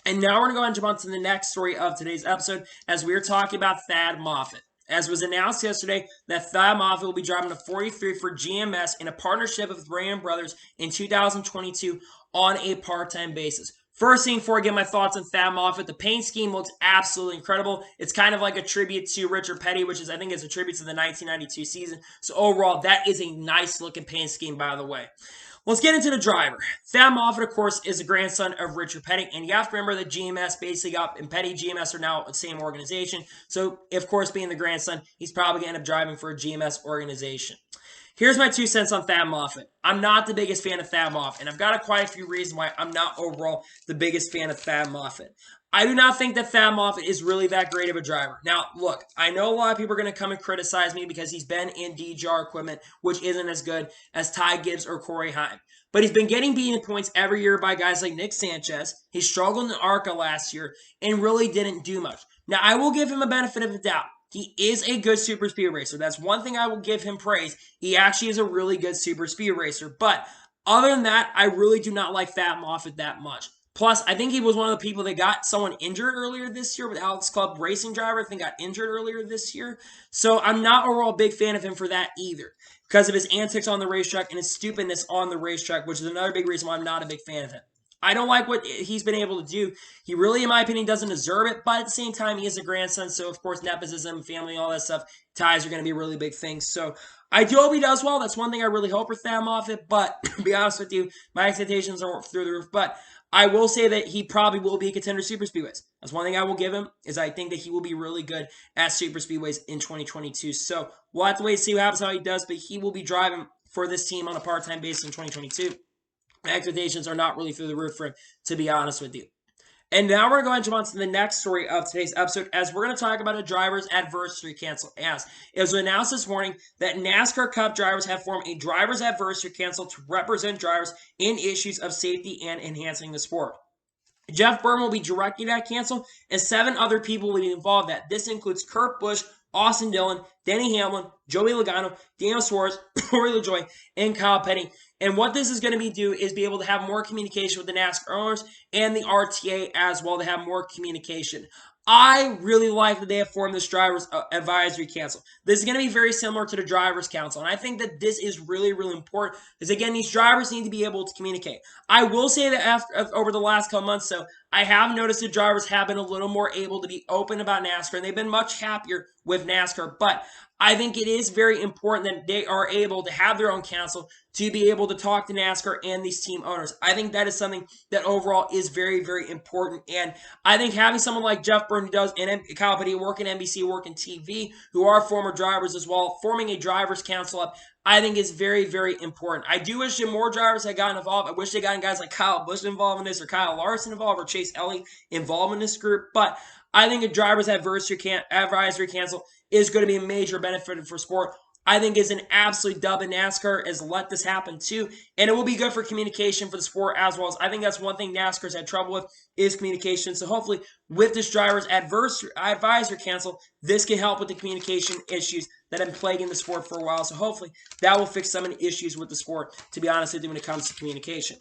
And now we're going to go ahead and jump on to the next story of today's episode as we're talking about Thad Moffett. As was announced yesterday, that Thad Moffett will be driving the 43 for GMS in a partnership with Ram Brothers in 2022 on a part-time basis. First thing, before I get my thoughts on Thad Moffett, the paint scheme looks absolutely incredible. It's kind of like a tribute to Richard Petty, which is, I think, is a tribute to the 1992 season. So overall, that is a nice-looking paint scheme, by the way. Let's get into the driver. Thad Moffett, of course, is the grandson of Richard Petty, and you have to remember that GMS basically and Petty GMS are now the same organization. So, of course, being the grandson, he's probably going to end up driving for a GMS organization. Here's my 2 cents on Thad Moffett. I'm not the biggest fan of Thad Moffett, and I've got quite a few reasons why I'm not overall the biggest fan of Thad Moffett. I do not think that Thad Moffett is really that great of a driver. Now, look, I know a lot of people are going to come and criticize me because he's been in DJR equipment, which isn't as good as Ty Gibbs or Corey Heim. But he's been getting beaten points every year by guys like Nick Sanchez. He struggled in ARCA last year and really didn't do much. Now, I will give him a benefit of the doubt. He is a good super speed racer. That's one thing I will give him praise. He actually is a really good super speed racer. But other than that, I really do not like Thad Moffett that much. Plus, I think he was one of the people that got someone injured earlier this year with Alex Club racing driver. I think got injured earlier this year. So I'm not overall a big fan of him for that either, because of his antics on the racetrack and his stupidness on the racetrack, which is another big reason why I'm not a big fan of him. I don't like what he's been able to do. He really, in my opinion, doesn't deserve it, but at the same time, he is a grandson, so of course, nepotism, family, all that stuff, ties are going to be really big things. So I do hope he does well. That's one thing I really hope for Thad Moffett, but to be honest with you, my expectations aren't through the roof. But I will say that he probably will be a contender super speedways. That's one thing I will give him, is I think that he will be really good at super speedways in 2022. So we'll have to wait and see what happens, how he does, but he will be driving for this team on a part-time basis in 2022. My expectations are not really through the roof for him, to be honest with you. And now we're going to jump on to the next story of today's episode, as we're going to talk about a driver's adversary cancel. As it was announced this morning that NASCAR Cup drivers have formed a driver's adversary cancel to represent drivers in issues of safety and enhancing the sport. Jeff Burton will be directing that cancel, and 7 other people will be involved. This includes Kurt Busch, Austin Dillon, Denny Hamlin, Joey Logano, Daniel Suarez, Rory LaJoie, and Kyle Petty. And what this is going to do is be able to have more communication with the NASCAR owners and the RTA as well, to have more communication. I really like that they have formed this driver's advisory council. This is going to be very similar to the driver's council, and I think that this is really, really important because, again, these drivers need to be able to communicate. I will say that over the last couple months, I have noticed the drivers have been a little more able to be open about NASCAR, and they've been much happier with NASCAR, but I think it is very important that they are able to have their own council to be able to talk to NASCAR and these team owners. I think that is something that overall is very, very important. And I think having someone like Jeff Burton, who does, and Kyle Petty, work in NBC, work in TV, who are former drivers as well, forming a driver's council up, I think is very, very important. I do wish that more drivers had gotten involved. I wish they gotten guys like Kyle Busch involved in this, or Kyle Larson involved, or Chase Elliott involved in this group. But I think a driver's advisory council is going to be a major benefit for sport. I think is an absolute dub, in NASCAR has let this happen too. And it will be good for communication for the sport as well. As I think that's one thing NASCAR's had trouble with, is communication. So hopefully with this driver's advisory council, this can help with the communication issues that have been plaguing the sport for a while. So hopefully that will fix some of the issues with the sport, to be honest with you, when it comes to communication.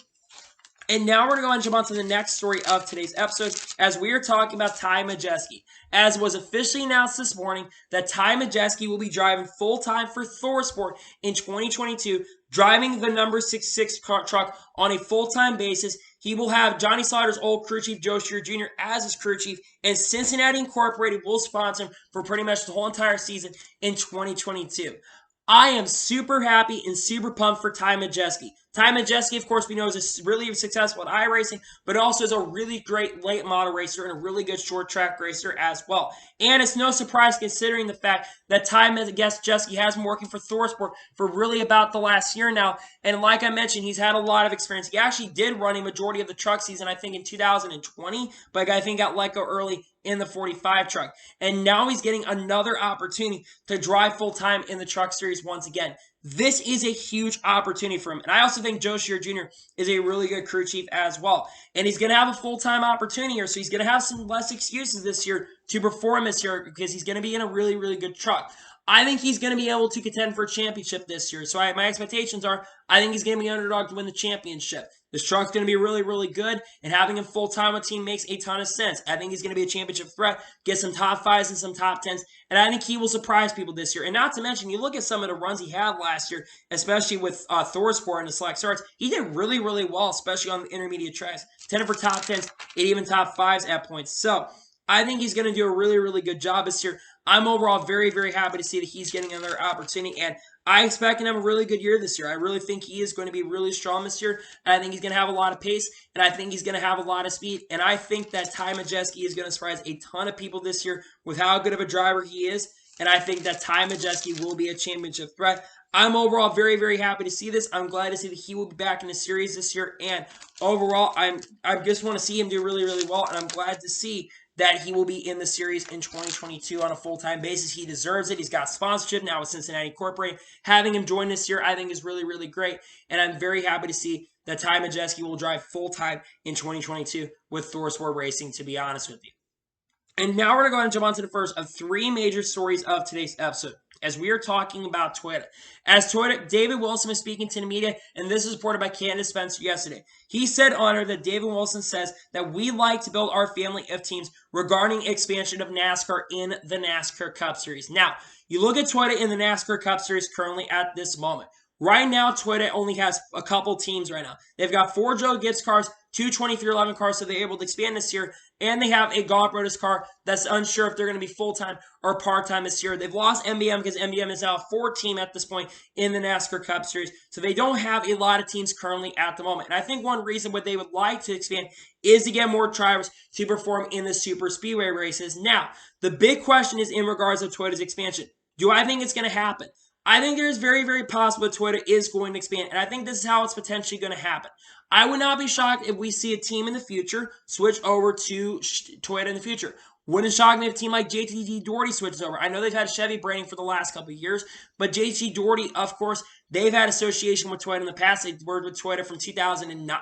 And now we're going to go and jump on to the next story of today's episode, as we are talking about Ty Majeski. As was officially announced this morning, that Ty Majeski will be driving full-time for ThorSport in 2022, driving the number 66 truck on a full-time basis. He will have Johnny Slaughter's old crew chief, Joe Shear Jr., as his crew chief, and Cincinnati Incorporated will sponsor him for pretty much the whole entire season in 2022. I am super happy and super pumped for Ty Majeski. Ty Majeski, of course, we know is really successful at iRacing, but also is a really great late model racer and a really good short track racer as well. And it's no surprise considering the fact that Ty Majeski has been working for ThorSport for really about the last year now. And like I mentioned, he's had a lot of experience. He actually did run a majority of the truck season, I think, in 2020, but I think got let go early in the 45 truck. And now he's getting another opportunity to drive full-time in the truck series once again. This is a huge opportunity for him. And I also think Joe Shear Jr. is a really good crew chief as well. And he's going to have a full-time opportunity here, so he's going to have some less excuses this year to perform this year, because he's going to be in a really, really good truck. I think he's going to be able to contend for a championship this year. So my expectations are, I think he's going to be underdog to win the championship. This truck's going to be really, really good, and having him full-time with team makes a ton of sense. I think he's going to be a championship threat, get some top 5s and some top 10s, and I think he will surprise people this year. And not to mention, you look at some of the runs he had last year, especially with ThorSport and the select starts, he did really, really well, especially on the intermediate tracks. 10 for top 10s, and even top 5s at points. So I think he's going to do a really, really good job this year. I'm overall very, very happy to see that he's getting another opportunity, and I expect him to have a really good year this year. I really think he is going to be really strong this year. I think he's going to have a lot of pace, and I think he's going to have a lot of speed. And I think that Ty Majeski is going to surprise a ton of people this year with how good of a driver he is. And I think that Ty Majeski will be a championship threat. I'm overall very, very happy to see this. I'm glad to see that he will be back in the series this year. And overall, I just want to see him do really, really well. And I'm glad to see that he will be in the series in 2022 on a full-time basis. He deserves it. He's got sponsorship now with Cincinnati Incorporated. Having him join this year, I think, is really, really great. And I'm very happy to see that Ty Majeski will drive full-time in 2022 with ThorSport Racing, to be honest with you. And now we're going to go ahead and jump on to the first of 3 major stories of today's episode. as we are talking about Toyota. As Toyota, David Wilson was speaking to the media, and this was reported by Candace Spencer yesterday. He said on her that David Wilson says that we like to build our family of teams regarding expansion of NASCAR in the NASCAR Cup Series. Now, you look at Toyota in the NASCAR Cup Series currently at this moment. Right now, Toyota only has a couple teams right now. They've got 4 Joe Gibbs cars, 2 2311 cars, so they're able to expand this year. And they have a Golf Brothers car that's unsure if they're going to be full-time or part-time this year. They've lost MBM because MBM is now a 4 team at this point in the NASCAR Cup Series. So they don't have a lot of teams currently at the moment. And I think one reason what they would like to expand is to get more drivers to perform in the super speedway races. Now, the big question is in regards to Toyota's expansion. Do I think it's going to happen? I think there's very, very possible Toyota is going to expand, and I think this is how it's potentially going to happen. I would not be shocked if we see a team in the future switch over to Toyota in the future. Wouldn't shock me if a team like JT Doherty switches over. I know they've had Chevy branding for the last couple of years, but JT Doherty, of course, they've had association with Toyota in the past. They worked with Toyota from 2009,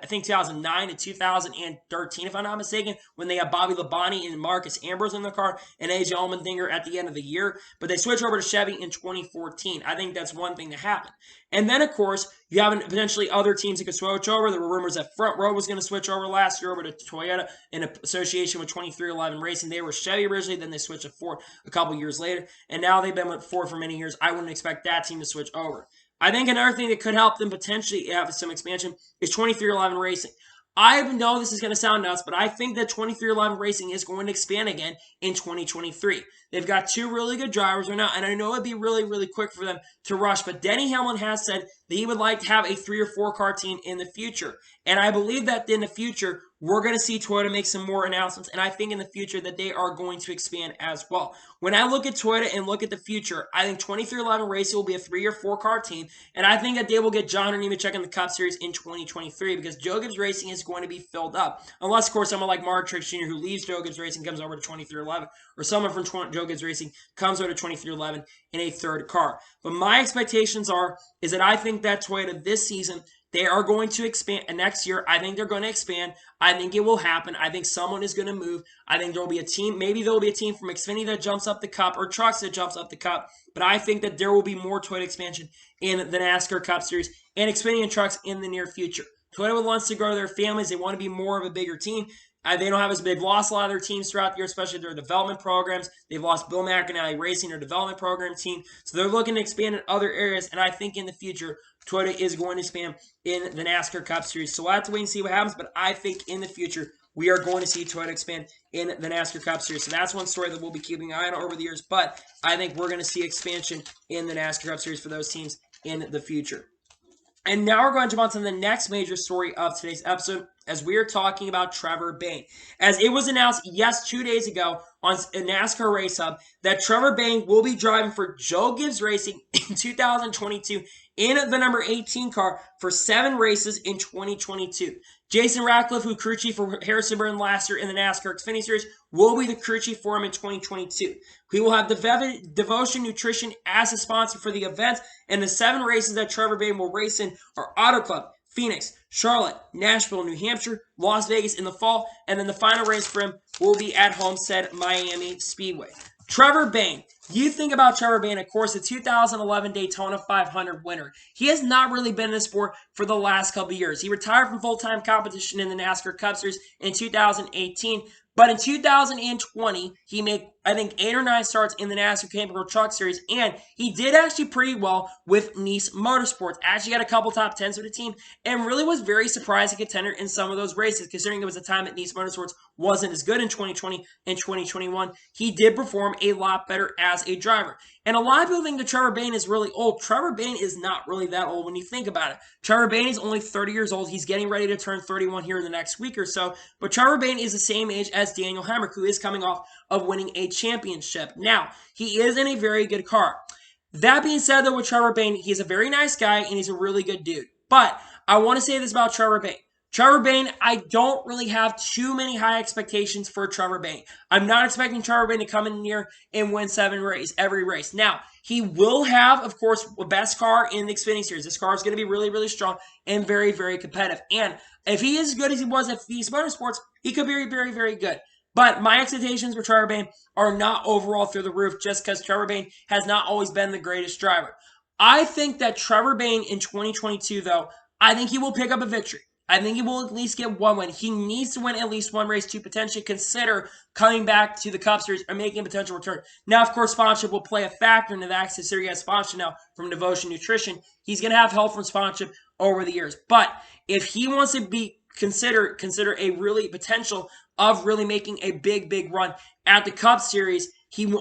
I think 2009 to 2013, if I'm not mistaken, when they had Bobby Labonte and Marcus Ambrose in the car and AJ Allmendinger at the end of the year. But they switched over to Chevy in 2014. I think that's one thing that happened. And then, of course, you have potentially other teams that could switch over. There were rumors that Front Row was going to switch over last year over to Toyota in association with 2311 Racing. They were Chevy originally, then they switched to Ford a couple years later, and now they've been with Ford for many years. I wouldn't expect that team to switch over. I think another thing that could help them potentially have some expansion is 2311 Racing. I know this is going to sound nuts, but I think that 2311 Racing is going to expand again in 2023. They've got 2 really good drivers right now, and I know it'd be really, really quick for them to rush, but Denny Hamlin has said that he would like to have a 3 or 4 car team in the future. And I believe that in the future, we're going to see Toyota make some more announcements, and I think in the future that they are going to expand as well. When I look at Toyota and look at the future, I think 2311 Racing will be a 3 or 4 car team, and I think that they will get John Nemechek in the Cup Series in 2023 because Joe Gibbs Racing is going to be filled up. Unless, of course, someone like Mark Truex Jr. who leaves Joe Gibbs Racing comes over to 2311, or someone from Joe Gibbs Racing comes over to 2311 in a 3rd car. But my expectations is that I think that Toyota this season, they are going to expand next year. I think they're going to expand. I think it will happen. I think someone is going to move. I think there will be a team. Maybe there will be a team from Xfinity that jumps up the Cup or trucks that jumps up the Cup. But I think that there will be more Toyota expansion in the NASCAR Cup Series and Xfinity and trucks in the near future. Toyota wants to grow their families. They want to be more of a bigger team. They don't have as they've lost a lot of their teams throughout the year, especially their development programs. They've lost Bill McAnally Racing, their development program team. So they're looking to expand in other areas, and I think in the future, Toyota is going to expand in the NASCAR Cup Series. So we'll have to wait and see what happens, but I think in the future, we are going to see Toyota expand in the NASCAR Cup Series. So that's one story that we'll be keeping an eye on over the years, but I think we're going to see expansion in the NASCAR Cup Series for those teams in the future. And now we're going to jump on to the next major story of today's episode as we are talking about Trevor Bayne. As it was announced, 2 days ago on NASCAR Race Hub that Trevor Bayne will be driving for Joe Gibbs Racing in 2022 in the number 18 car for 7 races in 2022. Jason Ratcliffe, who crew chief for Harrison Burton last year in the NASCAR Xfinity Series, will be the crew chief for him in 2022. He will have Devotion Nutrition as a sponsor for the event, and the 7 races that Trevor Bayne will race in are Auto Club, Phoenix, Charlotte, Nashville, New Hampshire, Las Vegas in the fall, and then the final race for him will be at Homestead Miami Speedway. Trevor Bayne. You think about Trevor Bayne, of course, the 2011 Daytona 500 winner. He has not really been in the sport for the last couple of years. He retired from full-time competition in the NASCAR Cup Series in 2018, but in 2020, he made, I think, 8 or 9 starts in the NASCAR Camping Truck Series, and he did actually pretty well with Nice Motorsports. Actually got a couple top 10s with the team, and really was very surprising contender in some of those races, considering there was a time that Nice Motorsports wasn't as good in 2020 and 2021. He did perform a lot better as a driver. And a lot of people think that Trevor Bayne is really old. Trevor Bayne is not really that old when you think about it. Trevor Bayne is only 30 years old. He's getting ready to turn 31 here in the next week or so. But Trevor Bayne is the same age as Daniel Hemrick, who is coming off of winning a championship. Now, he is in a very good car. That being said, though, with Trevor Bayne, he's a very nice guy and he's a really good dude. But I want to say this about Trevor Bayne. Trevor Bayne, I don't really have too many high expectations for Trevor Bayne. I'm not expecting Trevor Bayne to come in here and win every race. Now, he will have, of course, the best car in the Xfinity Series. This car is going to be really, really strong and very, very competitive. And if he is as good as he was at Nice Motorsports, he could be very, very good. But my expectations for Trevor Bayne are not overall through the roof just because Trevor Bayne has not always been the greatest driver. I think that Trevor Bayne in 2022, though, I think he will pick up a victory. I think he will at least get one win. He needs to win at least one race to potentially consider coming back to the Cup Series or making a potential return. Now, of course, sponsorship will play a factor into that since he has sponsorship now from Devotion Nutrition. He's going to have help from sponsorship over the years. But if he wants to be consider a really potential of really making a big run at the Cup Series,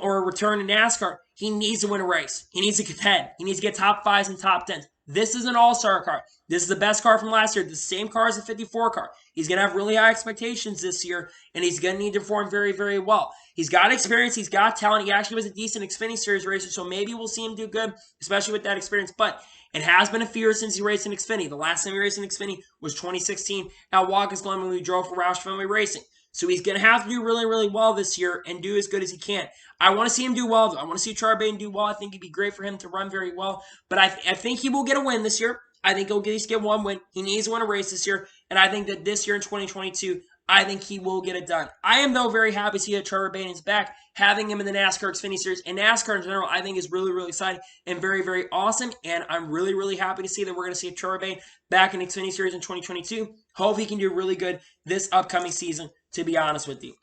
or a return to NASCAR, he needs to win a race. He needs to contend. He needs to get top 5s and top 10s. This is an all-star car. This is the best car from last year. The same car as the 54 car. He's going to have really high expectations this year, and he's going to need to perform very well. He's got experience. He's got talent. He actually was a decent Xfinity Series racer, so maybe we'll see him do good, especially with that experience. But it has been a few years since he raced in Xfinity. The last time he raced in Xfinity was 2016 at Watkins Glen when we drove for Roush Family Racing. So he's going to have to do really well this year and do as good as he can. I want to see him do well, though. I want to see Trevor Bayne do well. I think it'd be great for him to run very well. But I think he will get a win this year. I think he'll at least get one win. He needs to win a race this year. And I think that this year in 2022, I think he will get it done. I am, though, very happy to see that Trevor Bayne is back. Having him in the NASCAR Xfinity Series and NASCAR in general, I think is really exciting and very awesome. And I'm really happy to see that we're going to see Trevor Bayne back in the Xfinity Series in 2022. Hope he can do really good this upcoming season, to be honest with you.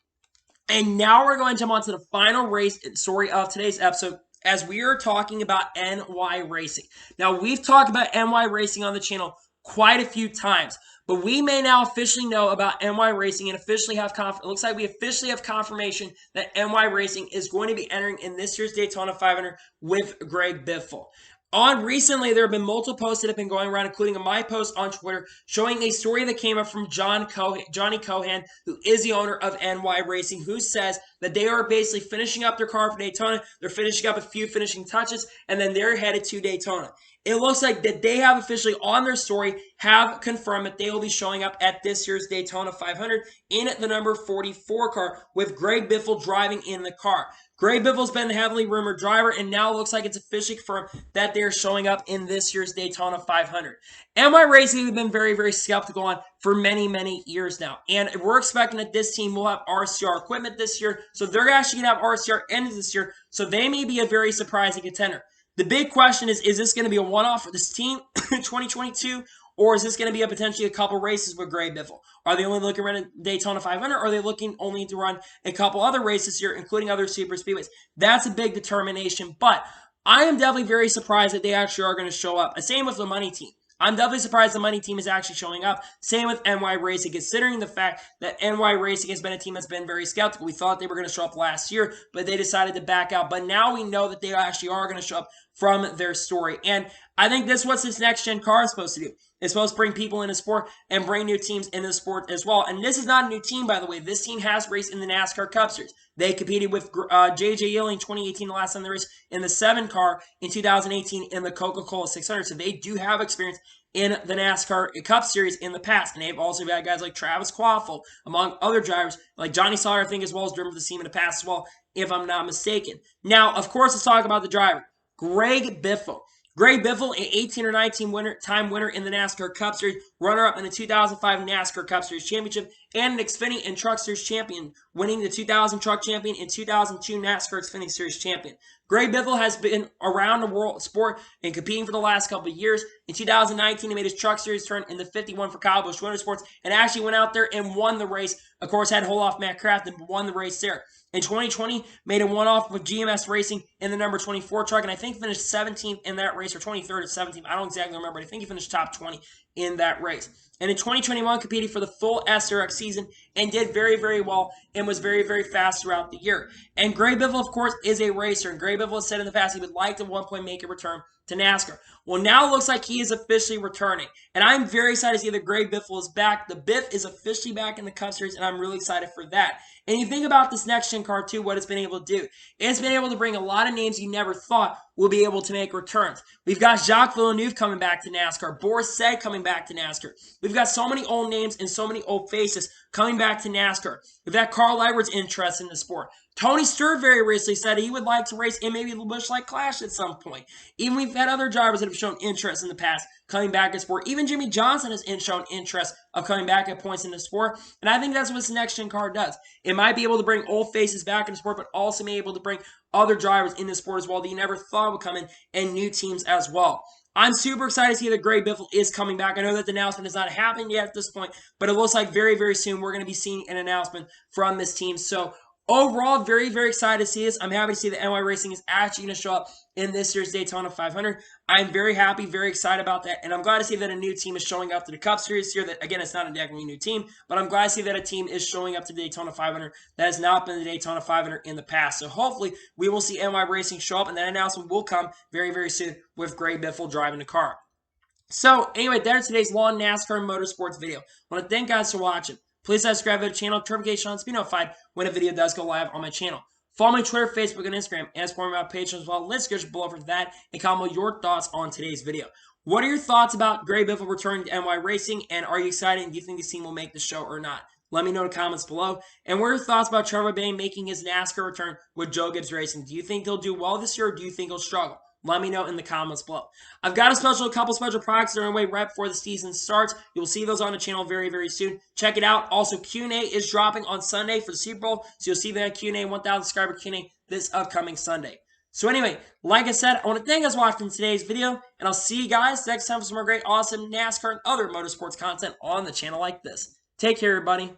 And now we're going to jump on to the final race story of today's episode, as we are talking about NY Racing. Now, we've talked about NY Racing on the channel quite a few times, but we may now officially know about NY Racing and officially have it looks like we officially have confirmation that NY Racing is going to be entering in this year's Daytona 500 with Greg Biffle. Recently, there have been multiple posts that have been going around, including my post on Twitter, showing a story that came up from Johnny Cohan, who is the owner of NY Racing, who says that they are basically finishing up their car for Daytona. They're finishing up a few finishing touches, and then they're headed to Daytona. It looks like that they have officially, on their story, have confirmed that they will be showing up at this year's Daytona 500 in the number 44 car, with Greg Biffle driving in the car. Greg Biffle's been a heavily rumored driver, and now it looks like it's officially confirmed that they're showing up in this year's Daytona 500. NY Racing have been very skeptical on for many years now. And we're expecting that this team will have RCR equipment this year, so they're actually going to have RCR engines this year, so they may be a very surprising contender. The big question is this going to be a one-off for this team in 2022, or is this going to be potentially a couple races with Greg Biffle? Are they only looking to run a Daytona 500, or are they looking only to run a couple other races here, including other super speedways? That's a big determination, but I am definitely very surprised that they actually are going to show up. Same with the money team. I'm definitely surprised the money team is actually showing up. Same with NY Racing, considering the fact that NY Racing has been a team that's been very skeptical. We thought they were going to show up last year, but they decided to back out. But now we know that they actually are going to show up from their story. And I think that's what this next-gen car is supposed to do. It's supposed to bring people into sport and bring new teams into the sport as well. And this is not a new team, by the way. This team has raced in the NASCAR Cup Series. They competed with J.J. Yeley in 2018, the last time they raced in the 7 car in 2018 in the Coca-Cola 600. So they do have experience in the NASCAR Cup Series in the past. And they've also had guys like Travis Quaffle, among other drivers, like Johnny Sauter, I think, as well, as driven for the team in the past as well, if I'm not mistaken. Now, of course, let's talk about the driver, Greg Biffle. Greg Biffle, an 18 or 19 time winner in the NASCAR Cup Series, runner-up in the 2005 NASCAR Cup Series Championship, and an Xfinity and Truck Series champion, winning the 2000 Truck Champion and 2002 NASCAR Xfinity Series champion. Greg Biffle has been around the world sport and competing for the last couple of years. In 2019, he made his Truck Series turn in the 51 for Kyle Busch Motorsports and actually went out there and won the race. Of course, had to hold off Matt Kraft and won the race there. In 2020, made a one-off with GMS Racing in the number 24 truck, and I think finished 17th in that race, or 23rd or 17th. I don't exactly remember, but I think he finished top 20 in that race. And in 2021, competed for the full SRX season and did very well and was very fast throughout the year. And Greg Biffle, of course, is a racer. And Greg Biffle has said in the past he would like to at one point make a return to NASCAR. Well, now it looks like he is officially returning. And I'm very excited to see that Greg Biffle is back. The Biff is officially back in the Cup Series, and I'm really excited for that. And you think about this next-gen car, too, what it's been able to do. It's been able to bring a lot of names you never thought will be able to make returns. We've got Jacques Villeneuve coming back to NASCAR. Boris Said coming back to NASCAR. We've got so many old names and so many old faces coming back to NASCAR. We've had Carl Edwards' interest in the sport. Tony Stewart very recently said he would like to race in maybe the Busch Light Clash at some point. Even we've had other drivers that have shown interest in the past coming back in sport. Even Jimmy Johnson has shown interest of coming back at points in the sport. And I think that's what this next-gen car does. It might be able to bring old faces back in the sport, but also be able to bring other drivers in the sport as well that you never thought would come in, and new teams as well. I'm super excited to see that Greg Biffle is coming back. I know that the announcement has not happened yet at this point, but it looks like very, very soon we're going to be seeing an announcement from this team. So overall, very, very excited to see this. I'm happy to see that NY Racing is actually going to show up in this year's Daytona 500. I'm very happy, very excited about that, and I'm glad to see that a new team is showing up to the Cup Series here. That, again, it's not exactly a new team, but I'm glad to see that a team is showing up to the Daytona 500 that has not been the Daytona 500 in the past. So hopefully, we will see NY Racing show up, and that announcement will come very, very soon with Greg Biffle driving the car. So anyway, there's today's long NASCAR and Motorsports video. I want to thank you guys for watching. Please subscribe to the channel, notifications to be notified when a video does go live on my channel. Follow me on Twitter, Facebook, and Instagram, and support me on Patreon as well. Let's go below for that and comment your thoughts on today's video. What are your thoughts about Greg Biffle returning to NY Racing, and are you excited, and do you think this team will make the show or not? Let me know in the comments below. And what are your thoughts about Trevor Bayne making his NASCAR return with Joe Gibbs Racing? Do you think he'll do well this year, or do you think he'll struggle? Let me know in the comments below. I've got a couple special products that are on the way right before the season starts. You'll see those on the channel very, very soon. Check it out. Also, Q&A is dropping on Sunday for the Super Bowl, so you'll see that Q&A, 1,000 subscriber Q&A this upcoming Sunday. So anyway, like I said, I want to thank you guys for watching today's video, and I'll see you guys next time for some more great, awesome NASCAR and other motorsports content on the channel like this. Take care, everybody.